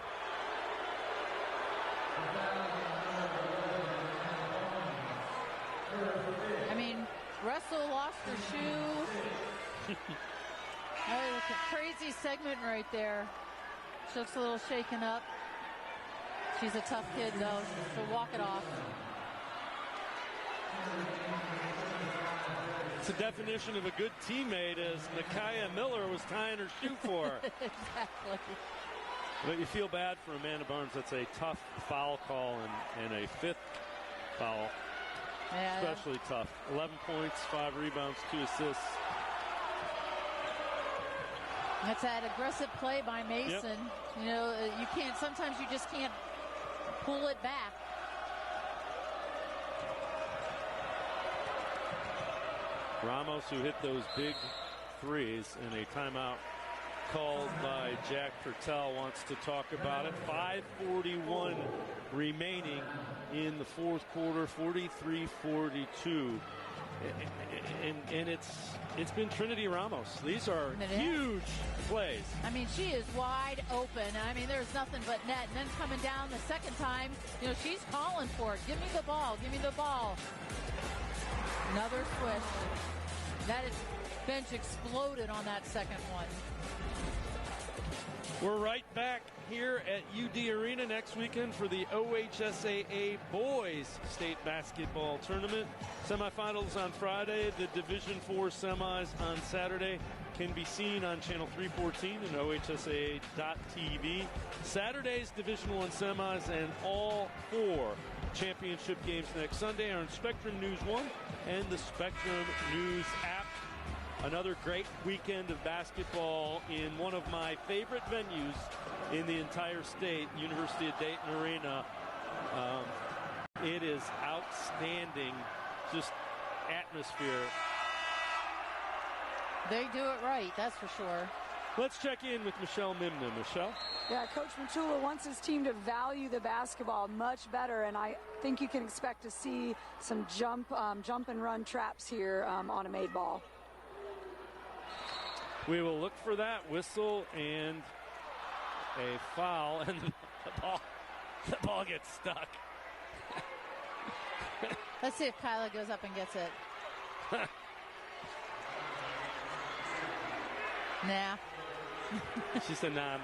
I mean, Russell lost her shoe. That was a crazy segment right there. She looks a little shaken up. She's a tough kid, though. She'll walk it off. It's a definition of a good teammate as Micaiah Miller was tying her shoe for her. Exactly. But you feel bad for Amanda Barnes. That's a tough foul call and a 5th foul. Yeah, especially tough. 11 points, 5 rebounds, 2 assists. That's that aggressive play by Mason. Yep. You know, sometimes you just can't pull it back. Ramos, who hit those big threes, and a timeout called by Jack Purtell, wants to talk about it. 5:41 remaining in the fourth quarter, 43-42. And it's been Trinity Ramos. These are huge plays. I mean, she is wide open. I mean, there's nothing but net. And then coming down the second time, she's calling for it. Give me the ball. Give me the ball. Another swish. That bench exploded on that second one. We're right back here at UD Arena next weekend for the OHSAA Boys State Basketball Tournament. Semifinals on Friday, the Division IV semis on Saturday can be seen on Channel 314 and OHSAA.tv. Saturday's Division I semis and all 4 championship games next Sunday are on Spectrum News 1 and the Spectrum News app. Another great weekend of basketball in one of my favorite venues in the entire state, University of Dayton Arena. It is outstanding, just atmosphere. They do it right, that's for sure. Let's check in with Michelle Mimna. Michelle? Yeah, Coach Matula wants his team to value the basketball much better, and I think you can expect to see some jump and run traps here on a made ball. We will look for that whistle and a foul, and the ball gets stuck. Let's see if Kyla goes up and gets it. Nah. She said, nah.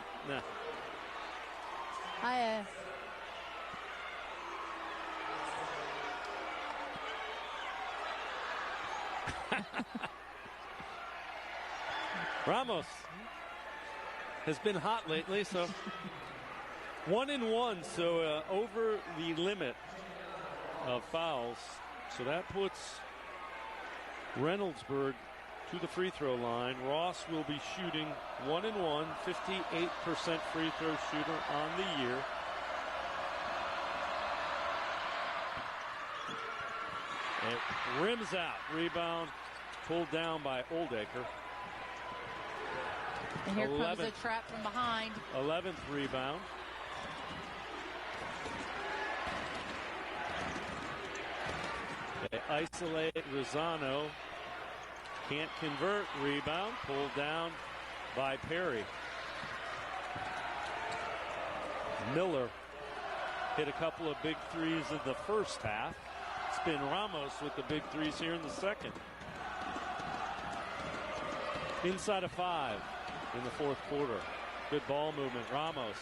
Ramos has been hot lately, so 1-1, so over the limit of fouls. So that puts Reynoldsburg to the free throw line. Ross will be shooting 1-1, 58% free throw shooter on the year. It rims out. Rebound pulled down by Oldacre. And here comes a trap from behind. 11th rebound. They isolate Rosano. Can't convert. Rebound pulled down by Perry. Miller hit a couple of big threes in the first half. It's been Ramos with the big threes here in the second. Inside of 5 in the fourth quarter. Good ball movement. Ramos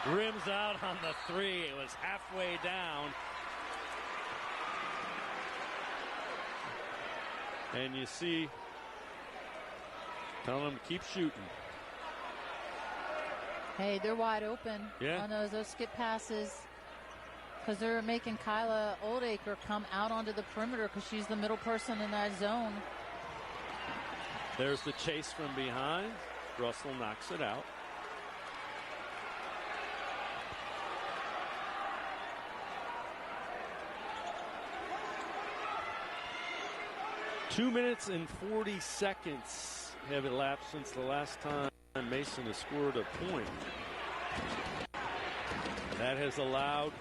rims out on the 3. It was halfway down. And you see, telling them to keep shooting. Hey, they're wide open on those skip passes, because they're making Kyla Oldacre come out onto the perimeter because she's the middle person in that zone. There's the chase from behind. Russell knocks it out. Two minutes and 40 seconds have elapsed since the last time Mason has scored a point. That has allowed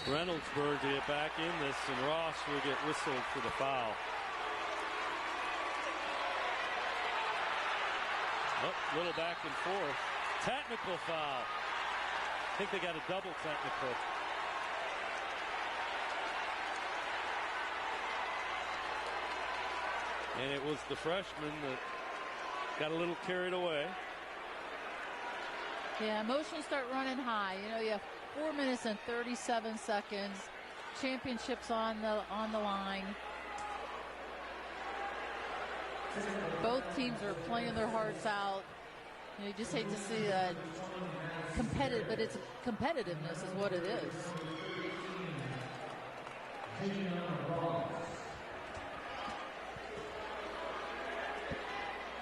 Reynoldsburg to get back in this, and Ross will get whistled for the foul. Oh, little back and forth. Technical foul. I think they got a double technical. And it was the freshman that got a little carried away. Yeah, emotions start running high. You know, you have 4 minutes and 37 seconds. Championships on the line. Both teams are playing their hearts out. You just hate to see that competitive, but it's competitiveness is what it is.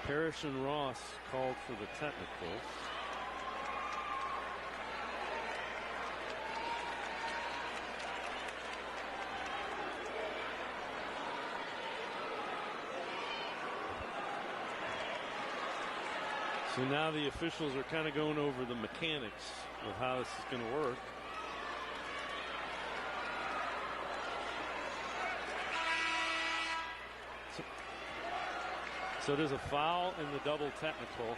Parrish and Ross called for the technicals. So now the officials are kind of going over the mechanics of how this is going to work. So there's a foul in the double technical.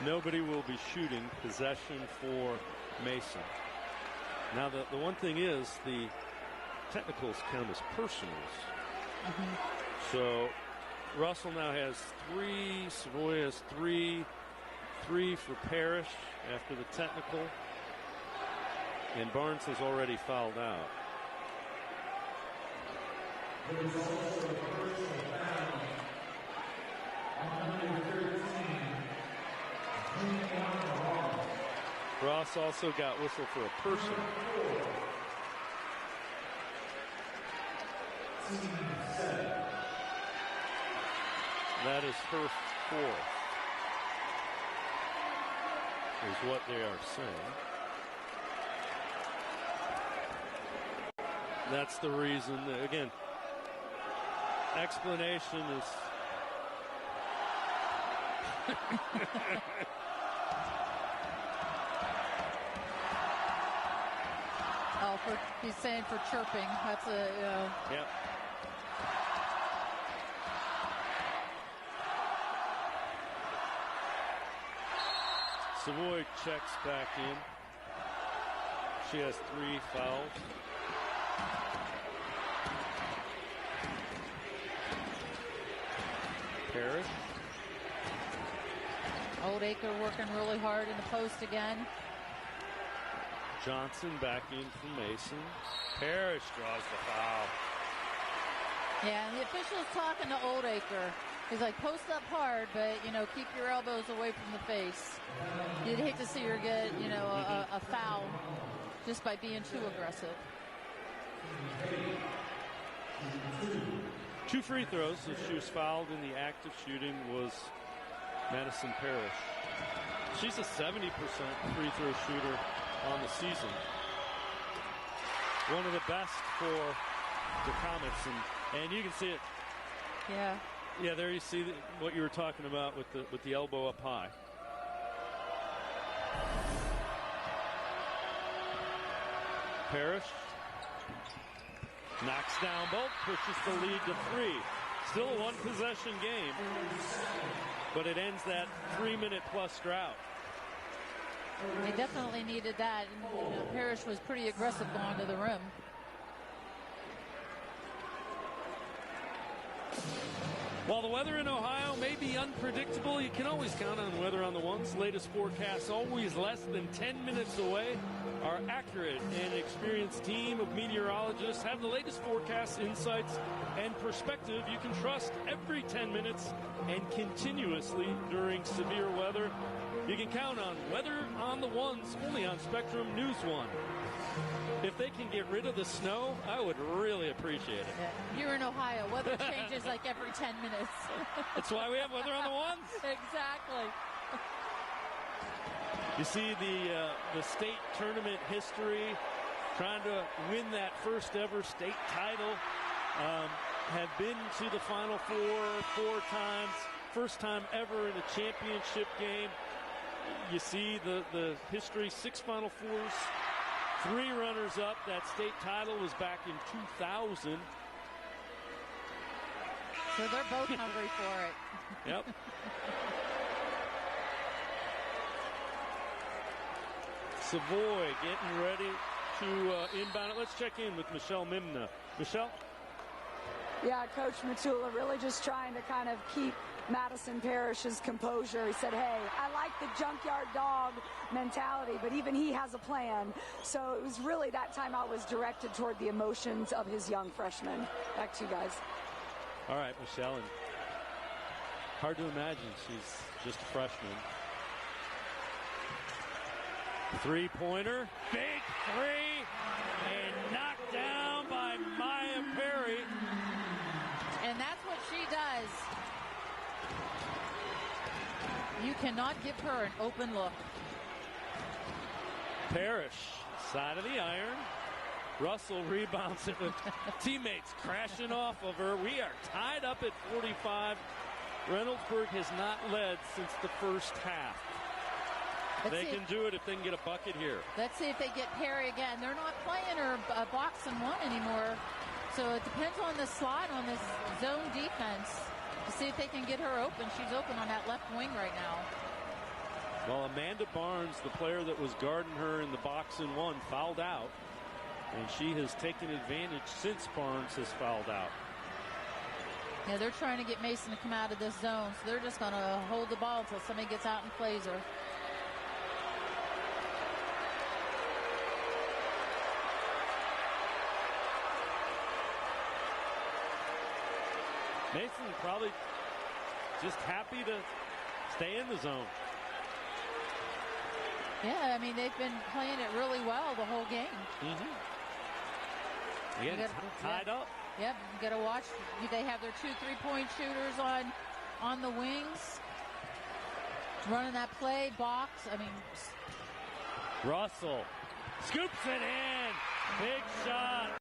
Nobody will be shooting. Possession for Mason. Now the one thing is the technicals count as personals. So Russell now has 3. Savoy has 3. 3 for Parrish after the technical. And Barnes has already fouled out. Ross also got whistled for a person. That is her 4th, is what they are saying. That's the reason. Again, explanation is he's saying for chirping. That's a, Yep. Savoy checks back in. She has 3 fouls. Parrish. Oldacre working really hard in the post again. Johnson back in from Mason. Parrish draws the foul. Yeah, and the official's talking to Oldacre. He's like, post up hard, but, keep your elbows away from the face. You'd hate to see her get, a foul just by being too aggressive. 2 free throws. So she was fouled in the act of shooting was Madison Parrish. She's a 70% free throw shooter on the season. One of the best for the Comets, and you can see it. Yeah. Yeah, there you see what you were talking about with the elbow up high. Parrish knocks down both, pushes the lead to 3. Still a 1-possession game, but it ends that 3-minute plus drought. They definitely needed that. And, Parrish was pretty aggressive going to the rim. While the weather in Ohio may be unpredictable, you can always count on Weather on the One's latest forecast, always less than 10 minutes away. Our accurate and experienced team of meteorologists have the latest forecasts, insights, and perspective you can trust every 10 minutes and continuously during severe weather. You can count on Weather on the One's only on Spectrum News 1. If they can get rid of the snow, I would really appreciate it. Yeah. Here in Ohio, weather changes like every 10 minutes. That's why we have Weather on the Ones. Exactly. You see the state tournament history, trying to win that first ever state title, have been to the Final Four 4 times, first time ever in a championship game. You see the history, 6 Final Fours, 3 runners-up. That state title was back in 2000. So they're both hungry for it. Yep. Savoy getting ready to inbound it. Let's check in with Michelle Mimna. Michelle? Yeah, Coach Matula really just trying to kind of keep Madison Parrish's composure. He said, hey, I like the junkyard dog mentality, but even he has a plan. So it was really, that timeout was directed toward the emotions of his young freshman. Back to you guys. All right, Michelle. And hard to imagine she's just a freshman. 3-pointer, big 3, and knocked down by Maya Perry. And that's what she does. You cannot give her an open look. Parrish, side of the iron. Russell rebounds it with teammates crashing off of her. We are tied up at 45 Reynoldsburg has not led since the first half. They can do it if they can get a bucket here. Let's see if they get Perry again. They're not playing her box and one anymore. So it depends on the slot on this zone defense to see if they can get her open. She's open on that left wing right now. Well, Amanda Barnes, the player that was guarding her in the box and one, fouled out. And she has taken advantage since Barnes has fouled out. Yeah, they're trying to get Mason to come out of this zone. So they're just going to hold the ball until somebody gets out and plays her. Mason probably just happy to stay in the zone. Yeah, I mean, they've been playing it really well the whole game. Again, tied up. Yep, you got to watch. They have their 2 3-point shooters on the wings. Running that play, box. I mean, Russell scoops it in. Big shot.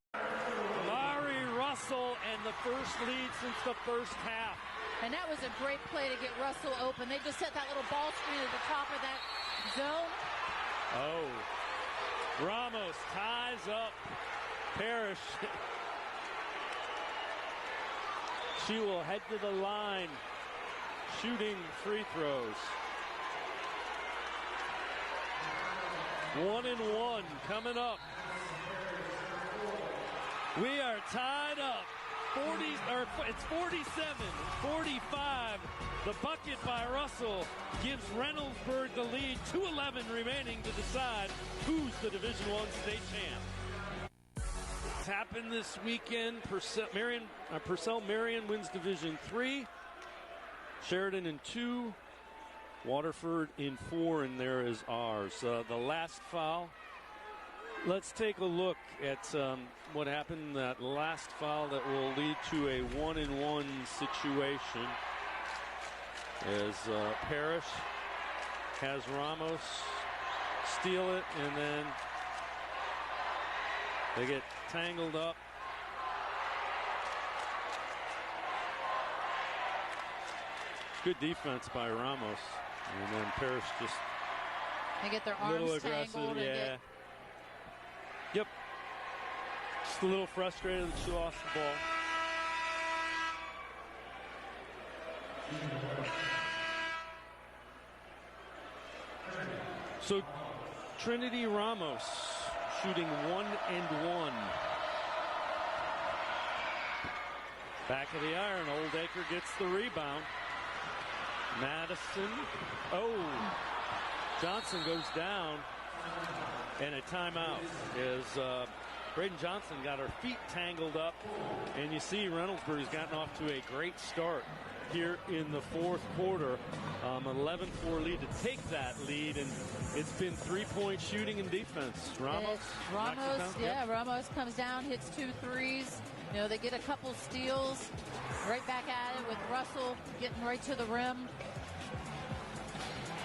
Russell, and the first lead since the first half. And that was a great play to get Russell open. They just set that little ball screen at the top of that zone. Oh, Ramos ties up Parrish. She will head to the line, shooting free throws. 1-1 coming up. We are tied up. It's 47-45. The bucket by Russell gives Reynoldsburg the lead. 2:11 remaining to decide who's the Division I state champ. It's happened this weekend. Purcell Marion wins Division III. Sheridan in 2. Waterford in 4, and there is ours. The last foul. Let's take a look at what happened in that last foul that will lead to a 1-1 situation. As Parrish has Ramos steal it, and then they get tangled up. Good defense by Ramos, and then Parrish just they get their arms tangled. Yeah. Yep. Just a little frustrated that she lost the ball. So Trinity Ramos shooting 1-1. Back of the iron. Oldacre gets the rebound. Madison. Oh. Johnson goes down. And a timeout as Braden Johnson got her feet tangled up. And you see Reynoldsburg has gotten off to a great start here in the fourth quarter. 11-4 lead to take that lead. And it's been 3-point shooting and defense. Ramos Ramos comes down, hits 2 threes. You know, they get a couple steals. Right back at it with Russell getting right to the rim.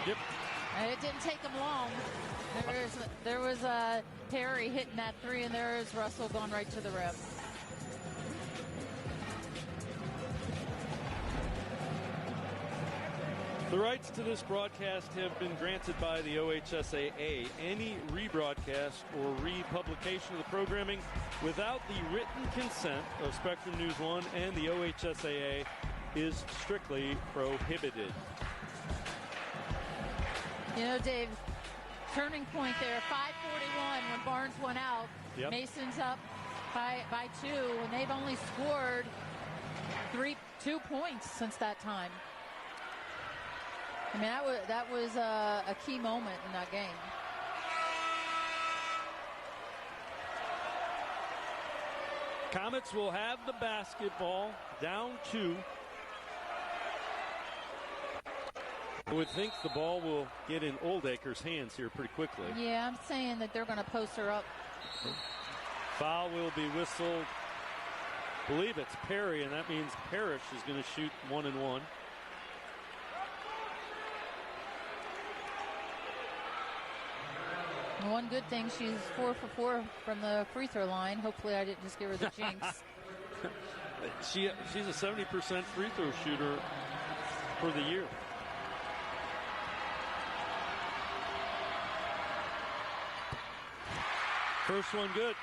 Yep. And it didn't take them long. There was Perry hitting that 3, and there is Russell going right to the rim. The rights to this broadcast have been granted by the OHSAA. Any rebroadcast or republication of the programming without the written consent of Spectrum News 1 and the OHSAA is strictly prohibited. You know, Dave, turning point there, 5:41 when Barnes went out. Yep. Mason's up by 2, and they've only scored 2 points since that time. I mean, that was a key moment in that game. Comets will have the basketball, down 2. I would think the ball will get in Oldacre's hands here pretty quickly. Yeah, I'm saying that they're going to post her up. Foul will be whistled. I believe it's Perry, and that means Parrish is going to shoot 1-1. One good thing, she's 4 for 4 from the free throw line. Hopefully I didn't just give her the jinx. She's a 70% free throw shooter for the year. First one good.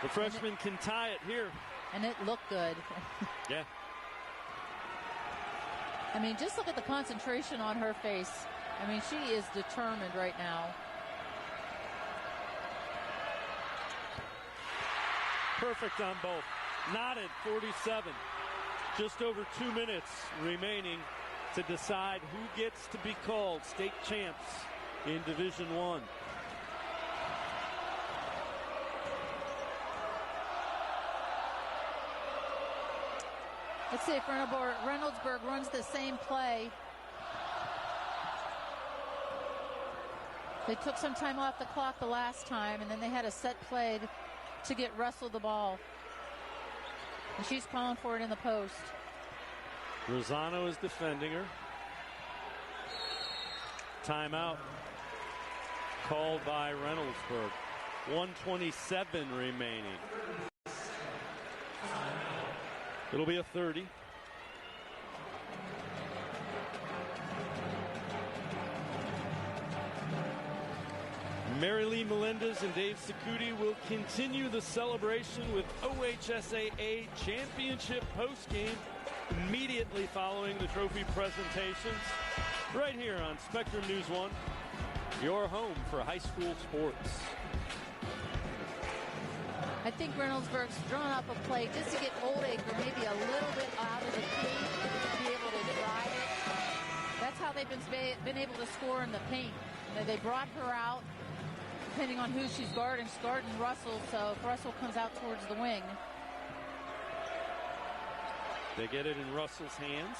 The freshman can tie it here. And it looked good. Yeah. I mean, just look at the concentration on her face. I mean, she is determined right now. Perfect on both. Knotted 47. Just over 2 minutes remaining to decide who gets to be called state champs in Division I. Let's see if Reynoldsburg runs the same play. They took some time off the clock the last time, and then they had a set play to get Russell the ball. And she's calling for it in the post. Rosano is defending her. Timeout called by Reynoldsburg. 1:27 remaining. It'll be a 30. Mary Lee Melendez and Dave Sacuti will continue the celebration with OHSAA championship postgame immediately following the trophy presentations right here on Spectrum News 1, your home for high school sports. I think Reynoldsburg's drawn up a play just to get Oldacre maybe a little bit out of the key to be able to drive it. That's how they've been able to score in the paint. You know, they brought her out, depending on who she's guarding. She's guarding Russell, so if Russell comes out towards the wing. They get it in Russell's hands.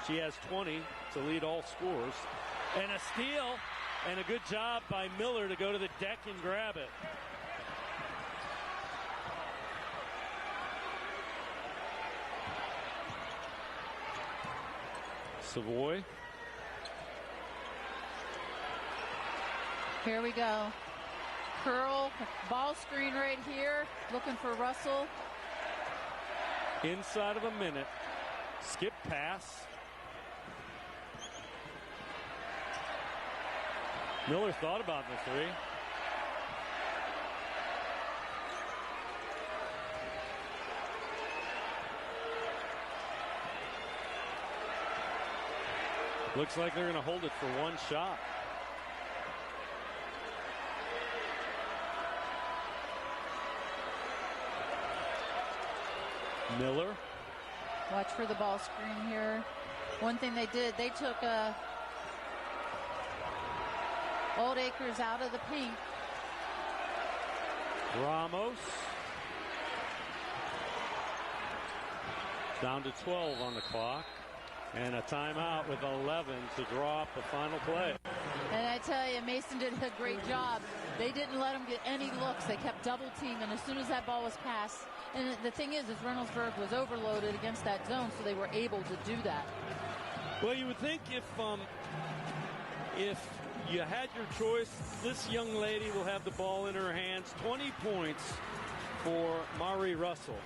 She has 20 to lead all scores. And a steal, and a good job by Miller to go to the deck and grab it. Savoy. Here we go. Curl, ball screen right here, looking for Russell. Inside of a minute. Skip pass. Miller thought about the three. Looks like they're going to hold it for one shot. Miller. Watch for the ball screen here. One thing they did, they took Oldacre's out of the paint. Ramos. Down to 12 on the clock. And a timeout with 11 to draw up the final play. And I tell you, Mason did a great job. They didn't let them get any looks. They kept double teaming as soon as that ball was passed. And the thing is Reynoldsburg was overloaded against that zone, so they were able to do that. Well, you would think if you had your choice, this young lady will have the ball in her hands. 20 points for Mari Russell.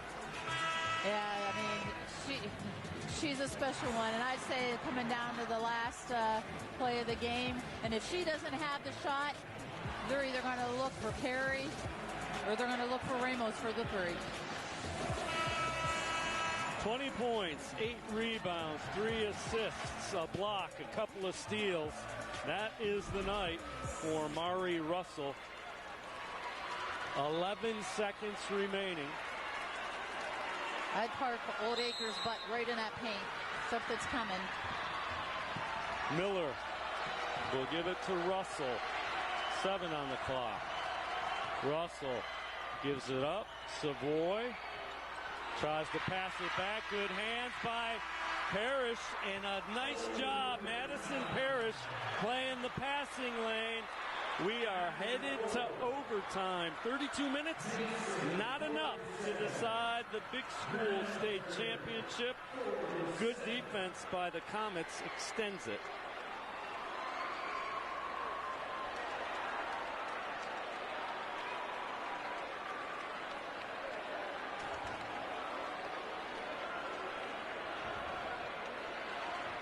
Yeah, I mean, she's a special one, and I'd say coming down to the last play of the game, and if she doesn't have the shot, they're either going to look for Perry or they're going to look for Ramos for the three. 20 points, 8 rebounds, 3 assists, a block, a couple of steals. That is the night for Mari Russell. 11 seconds remaining. I'd park Oldacre's butt right in that paint. Something's coming. Miller will give it to Russell. 7 on the clock. Russell gives it up. Savoy tries to pass it back. Good hands by Parrish, and a nice job, Madison Parrish, playing the passing lane. We are headed to overtime. 32 minutes, not enough to decide the big school state championship. Good defense by the Comets extends it.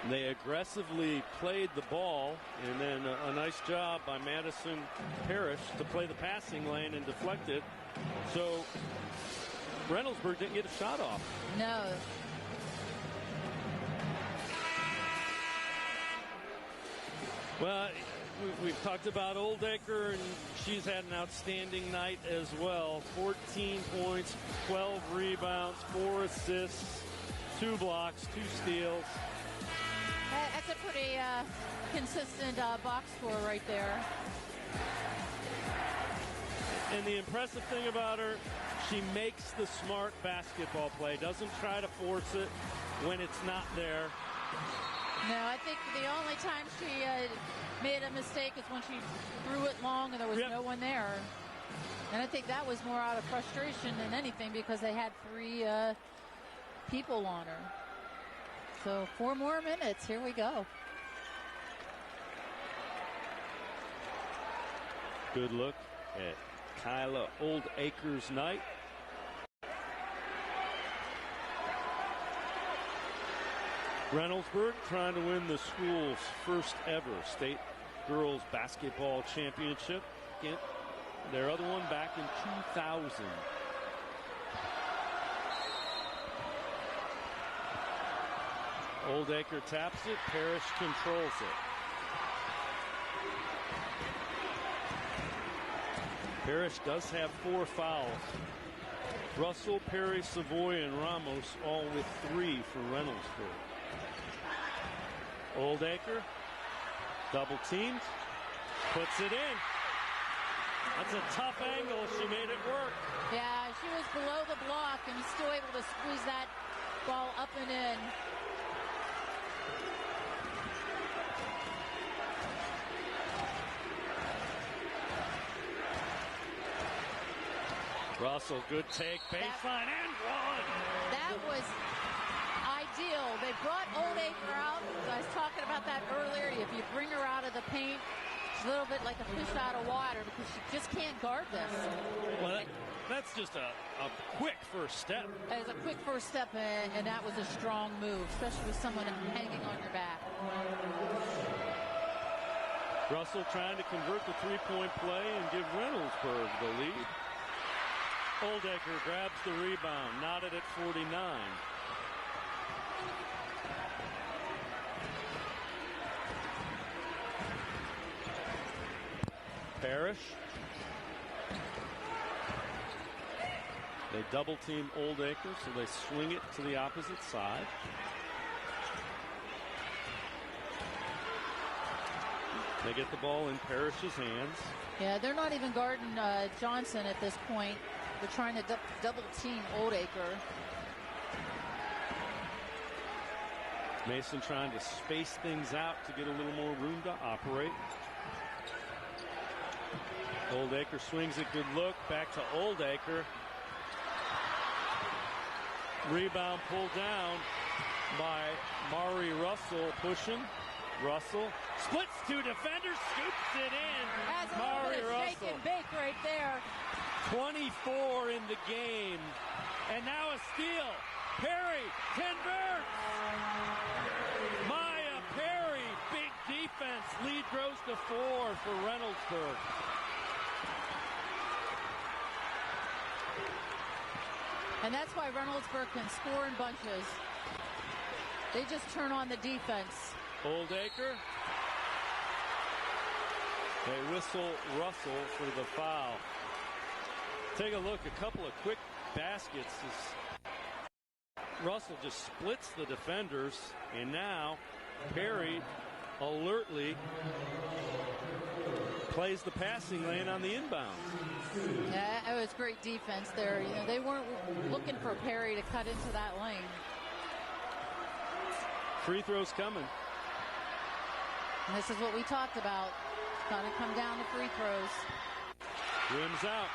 They aggressively played the ball, and then a nice job by Madison Parrish to play the passing lane and deflect it. So Reynoldsburg didn't get a shot off. No. Well, we've talked about Oldacre, and she's had an outstanding night as well. 14 points, 12 rebounds, 4 assists, 2 blocks, 2 steals. That's a pretty consistent box score right there. And the impressive thing about her, she makes the smart basketball play, doesn't try to force it when it's not there. No, I think the only time she made a mistake is when she threw it long and there was no one there. And I think that was more out of frustration than anything because they had 3 people on her. So 4 more minutes. Here we go. Good look at Kyla Oldacre's night. Reynoldsburg trying to win the school's first ever state girls basketball championship. Get their other one back in 2000. Oldacre taps it. Parrish controls it. Parrish does have 4 fouls. Russell, Perry, Savoy, and Ramos all with 3 for Reynoldsburg. Oldacre, double teamed, puts it in. That's a tough angle. She made it work. Yeah, she was below the block and still able to squeeze that ball up and in. Russell, good take, baseline, and one. That was ideal. They brought Oldacre out. I was talking about that earlier. If you bring her out of the paint, she's a little bit like a fish out of water because she just can't guard this. Well, that's just a quick first step. It was a quick first step, and that was a strong move, especially with someone hanging on your back. Russell trying to convert the three-point play and give Reynoldsburg the lead. Oldacre grabs the rebound, knotted at 49. Parrish. They double team Oldacre, so they swing it to the opposite side. They get the ball in Parrish's hands. Yeah, they're not even guarding Johnson at this point. They're trying to double team Oldacre. Mason trying to space things out to get a little more room to operate. Oldacre swings it, good look, back to Oldacre. Rebound pulled down by Mari Russell, pushing. Russell splits 2 defenders, scoops it in. Has a little bit of shake and bake right there. 24 in the game. And now a steal. Perry converts. Maya Perry, big defense. Lead grows to 4 for Reynoldsburg. And that's why Reynoldsburg can score in bunches. They just turn on the defense. Oldacre. They whistle Russell for the foul. Take a look, a couple of quick baskets. Russell just splits the defenders, and now Perry alertly plays the passing lane on the inbound. Yeah, it was great defense there. You know, they weren't looking for Perry to cut into that lane. Free throws coming. And this is what we talked about. It's going to come down to free throws. Rims out.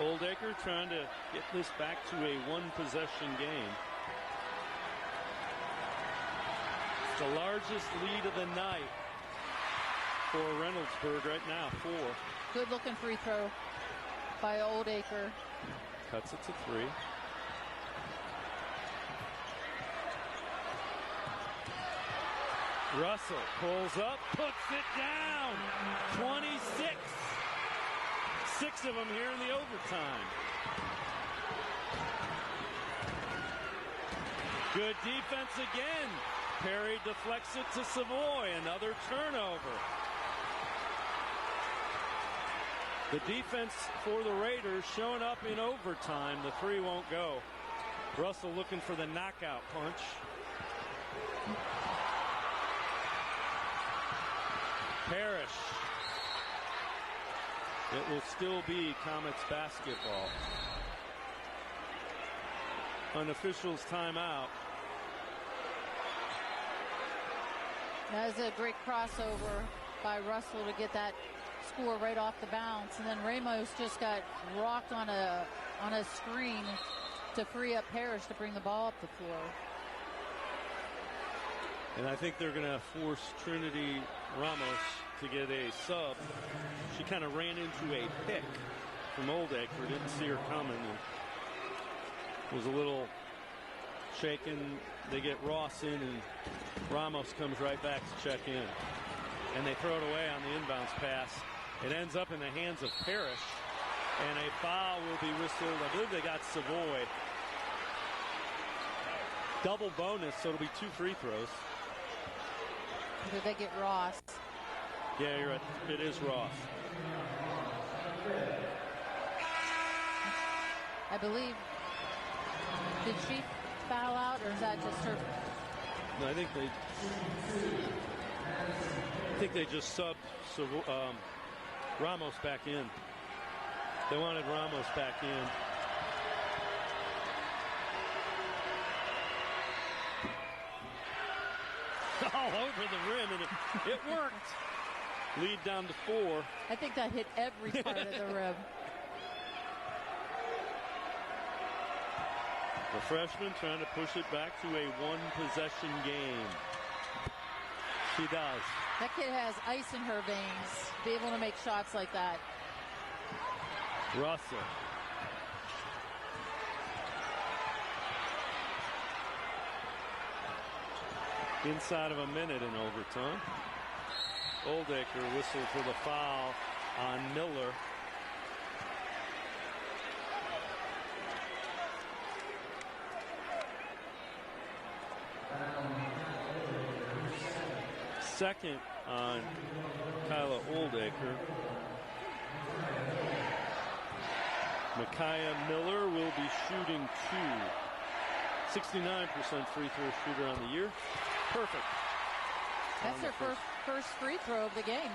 Oldacre trying to get this back to a one-possession game. The largest lead of the night for Reynoldsburg right now, 4. Good looking free throw by Oldacre. Cuts it to 3. Russell pulls up, puts it down. 26. 6 of them here in the overtime. Good defense again. Perry deflects it to Savoy. Another turnover. The defense for the Raiders showing up in overtime. The 3 won't go. Russell looking for the knockout punch. Parrish. It will still be Comets basketball. Unofficials timeout. That was a great crossover by Russell to get that score right off the bounce, and then Ramos just got rocked on a screen to free up Parrish to bring the ball up the floor. And I think they're going to force Trinity Ramos to get a sub. She kind of ran into a pick from Oldacre, didn't see her coming, and was a little shaken. They get Ross in, and Ramos comes right back to check in. And they throw it away on the inbounds pass. It ends up in the hands of Parrish, and a foul will be whistled. I believe they got Savoy. Double bonus, so it'll be 2 free throws. Did they get Ross? Yeah, you're right. It is Ross. I believe. Did she foul out, or is that just her? No, I think they just subbed Ramos back in. They wanted Ramos back in. All over the rim, and it worked. Lead down to 4. I think that hit every part of the rim. The freshman trying to push it back to a 1-possession game. She does. That kid has ice in her veins to be able to make shots like that. Russell. Inside of a minute in overtime. Oldacre whistled for the foul on Miller. Second on Kyla Oldacre. Micaiah Miller will be shooting 2. 69% free throw shooter on the year. Perfect. That's her first free throw of the game.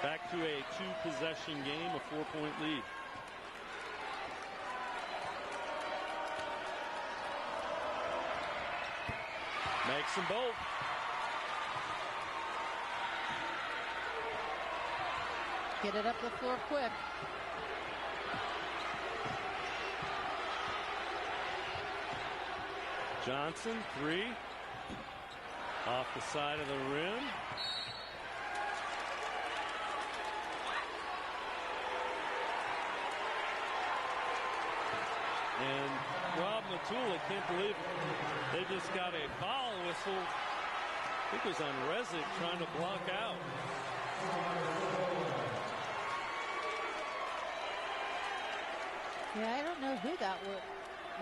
Back to a 2-possession game, a 4-point lead. Makes them both. Get it up the floor quick. Johnson, 3. Off the side of the rim. And Rob Matula can't believe they just got a foul whistle. I think it was on Rezic trying to block out. Yeah, I don't know who that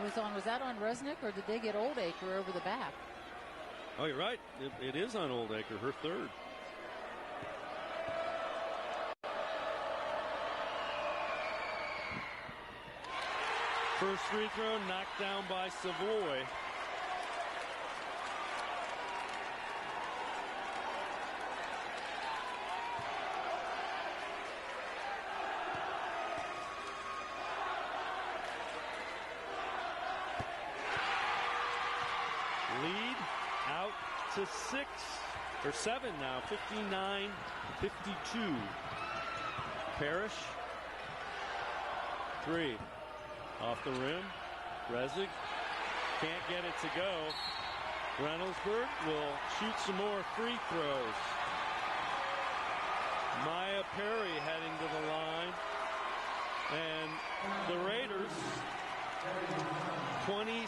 was on. Was that on Resnick, or did they get Oldacre over the back? Oh, you're right. It is on Oldacre, her 3rd. First free throw knocked down by Savoy. Lead out to 6 or 7 now, 59-52. Parrish, 3. Off the rim, Rezic can't get it to go. Reynoldsburg will shoot some more free throws. Maya Perry heading to the line. And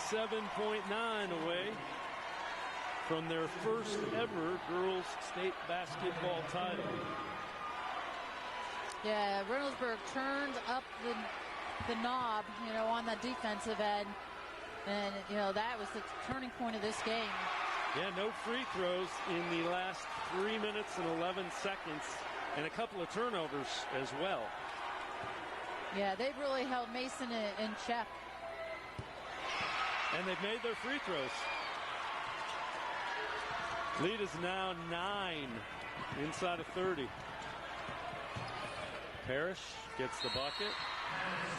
7.9 away from their first ever girls state basketball title. Yeah, Reynoldsburg turned up the knob, on the defensive end. And, that was the turning point of this game. Yeah, no free throws in the last 3 minutes and 11 seconds, and a couple of turnovers as well. Yeah, they've really held Mason in check. And they've made their free throws. Lead is now 9 inside of 30. Parrish gets the bucket.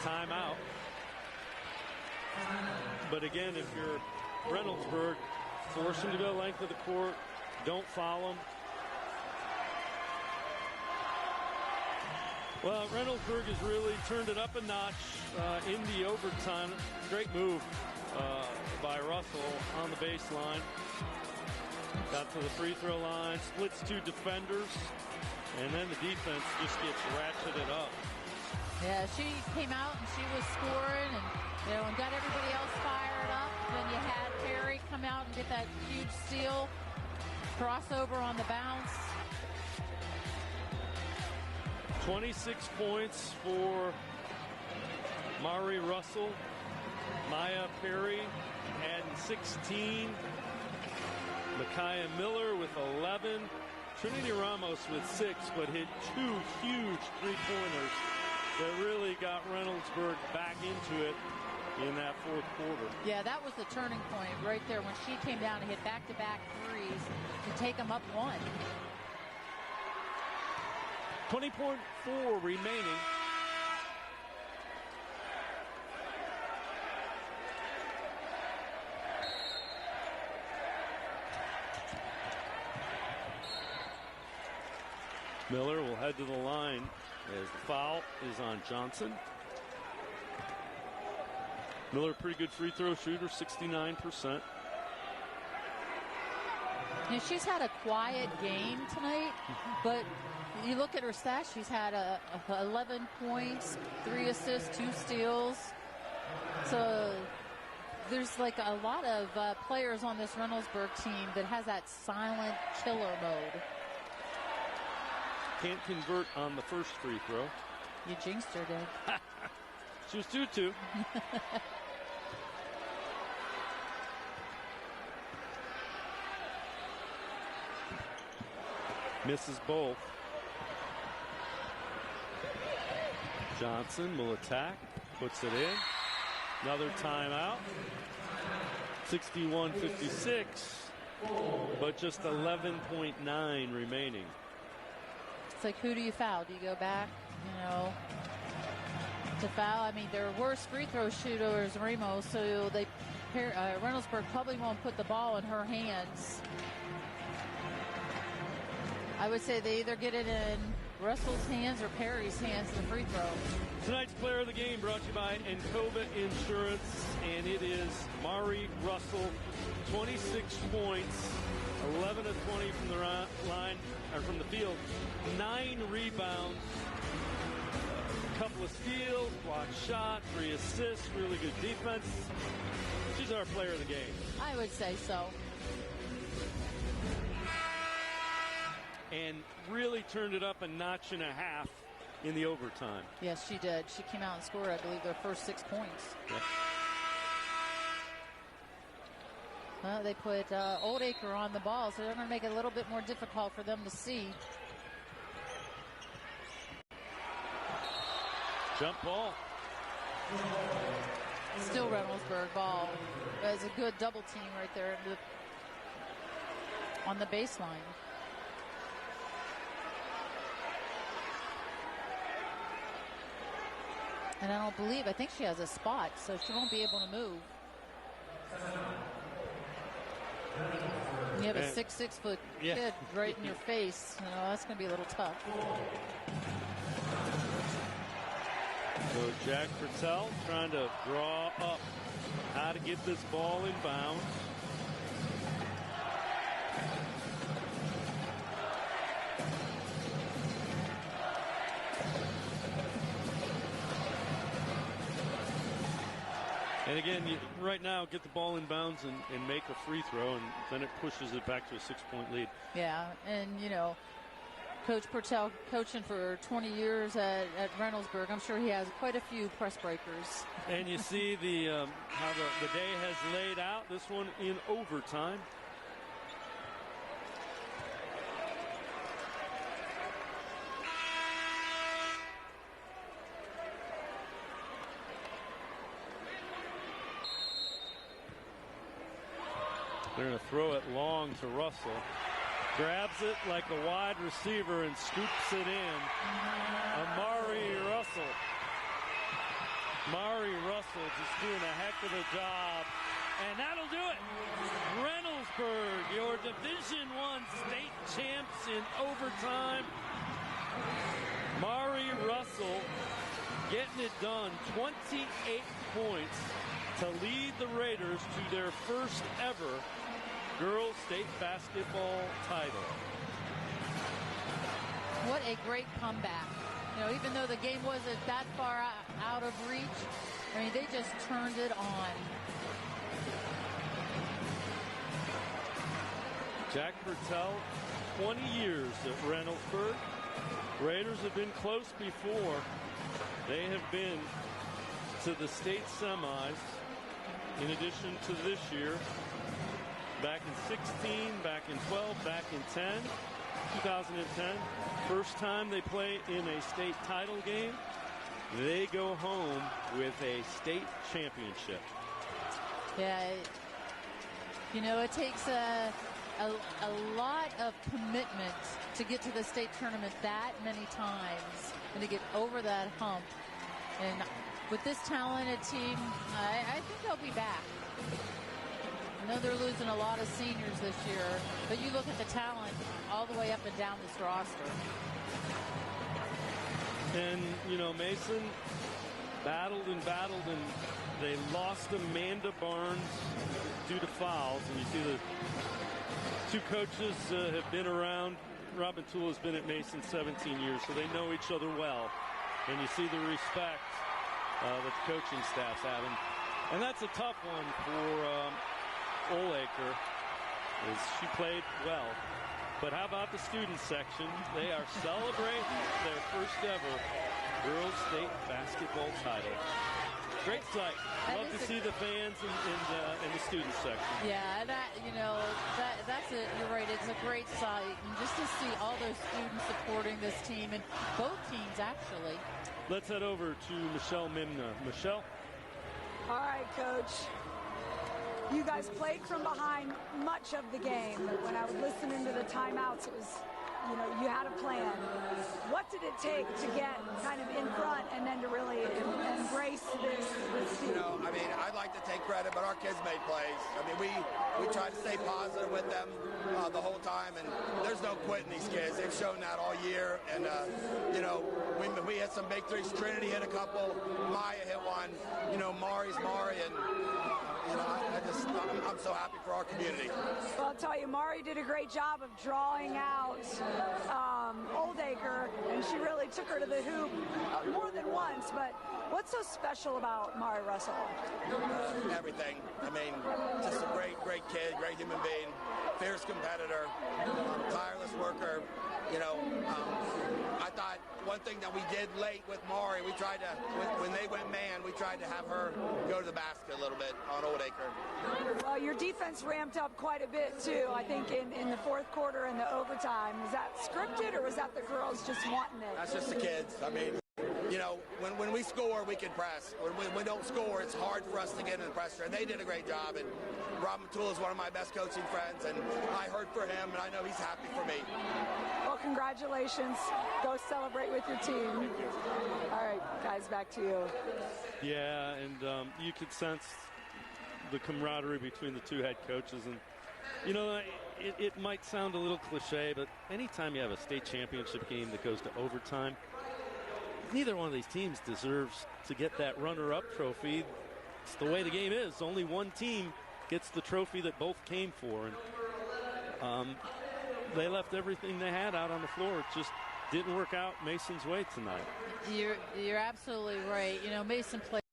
Timeout. But again, if you're Reynoldsburg, force him to go length of the court. Don't foul him. Well, Reynoldsburg has really turned it up a notch in the overtime. Great move by Russell on the baseline. Got to the free throw line, splits 2 defenders, and then the defense just gets ratcheted up. Yeah, she came out and she was scoring and got everybody else fired up. Then you had Perry come out and get that huge steal, crossover on the bounce. 26 points for Mari Russell. Maya Perry adding 16. Micaiah Miller with 11. Trinity Ramos with 6, but hit 2 huge three-pointers that really got Reynoldsburg back into it in that fourth quarter. Yeah, that was the turning point right there when she came down and hit back-to-back threes to take them up 1. 20.4 remaining. Miller will head to the line as the foul is on Johnson. Miller, pretty good free throw shooter, 69%. She's had a quiet game tonight, but you look at her stats, she's had 11 points, 3 assists, 2 steals. So there's like a lot of players on this Reynoldsburg team that has that silent killer mode. Can't convert on the first free throw. You jinxed her, Dad. She was 2-2. Misses both. Johnson will attack, puts it in. Another timeout. 61-56, but just 11.9 remaining. It's like, who do you foul? Do you go back, to foul? I mean, they're worse free throw shooters, Ramos, so Reynoldsburg probably won't put the ball in her hands. I would say they either get it in Russell's hands or Perry's hands, the free throw. Tonight's player of the game brought to you by Encova Insurance, and it is Mari Russell. 26 points, 11 of 20 from the line, or from the field, 9 rebounds, a couple of steals, blocked shot, 3 assists, really good defense. She's our player of the game. I would say so. And really turned it up a notch and a half in the overtime. Yes, she did. She came out and scored, I believe, their first 6 points. Yep. Well, they put Oldacre on the ball, so they're going to make it a little bit more difficult for them to see. Jump ball. Still Reynoldsburg ball. It's a good double team right there on the baseline. And I think she has a spot, so she won't be able to move. You have a 6'6" kid right in your face. That's going to be a little tough. So Jack Fertel trying to draw up how to get this ball in bounds. And again, right now, get the ball in bounds and make a free throw, and then it pushes it back to a 6-point lead. Yeah, and, you know, Coach Purtell coaching for 20 years at Reynoldsburg. I'm sure he has quite a few press breakers. And you see how the day has laid out. This one in overtime. They're going to throw it long to Russell. Grabs it like a wide receiver and scoops it in. Amari Russell. Amari Russell just doing a heck of a job. And that'll do it. Reynoldsburg, your Division I state champs in overtime. Amari Russell getting it done. 28 points to lead the Raiders to their first ever girls state basketball title. What a great comeback. You know, even though the game wasn't that far out of reach, I mean, they just turned it on. Jack Purtell, 20 years at Reynoldsburg. Raiders have been close before. They have been to the state semis in addition to this year. Back in 16, back in 12, back in 10, 2010. First time they play in a state title game, they go home with a state championship. Yeah, you know, it takes a lot of commitment to get to the state tournament that many times and to get over that hump. And with this talented team, I think they'll be back. I know they're losing a lot of seniors this year, but you look at the talent all the way up and down this roster. And, you know, Mason battled, and they lost Amanda Barnes due to fouls. And you see the two coaches have been around. Robin Toole has been at Mason 17 years, so they know each other well. And you see the respect that the coaching staff's having. And that's a tough one for Oldacre, as she played well. But how about the student section? They are celebrating their first ever girls state basketball title. Great sight. Love to see the fans in the student section. Yeah, that's it. You're right. It's a great sight, and just to see all those students supporting this team, and both teams actually. Let's head over to Michelle Mimna. Michelle. All right, Coach. You guys played from behind much of the game. When I was listening to the timeouts, it was, you know, you had a plan. What did it take to get kind of in front and then to really embrace this team? You know, I mean, I'd like to take credit, but our kids made plays. I mean, we tried to stay positive with them the whole time, and there's no quitting these kids. They've shown that all year, and, you know, we had some big threes. Trinity hit a couple. Maya hit one. You know, Mari's Mari, and you know, I'm so happy for our community. Well, I'll tell you, Mari did a great job of drawing out Oldacre, and she really took her to the hoop more than once. But what's so special about Mari Russell? Everything. I mean, just a great kid, great human being, fierce competitor, tireless worker. You know, I thought one thing that we did late with Mari, we tried to, when they went man, we tried to have her go to the basket a little bit on Oldacre. Well, your defense ramped up quite a bit, too, I think, in the fourth quarter and the overtime. Was that scripted, or was that the girls just wanting it? That's just the kids. I mean, you know, when we score, we can press. When we don't score, it's hard for us to get in the pressure. And they did a great job. And Robin Toole is one of my best coaching friends, and I heard for him, and I know he's happy for me. Well, congratulations. Go celebrate with your team. All right, guys, back to you. Yeah, and you could sense the camaraderie between the two head coaches. And, you know, it might sound a little cliche, but anytime you have a state championship game that goes to overtime, neither one of these teams deserves to get that runner-up trophy. It's the way the game is. Only one team gets the trophy that both came for. And they left everything they had out on the floor. It just didn't work out Mason's way tonight. You're absolutely right. You know, Mason played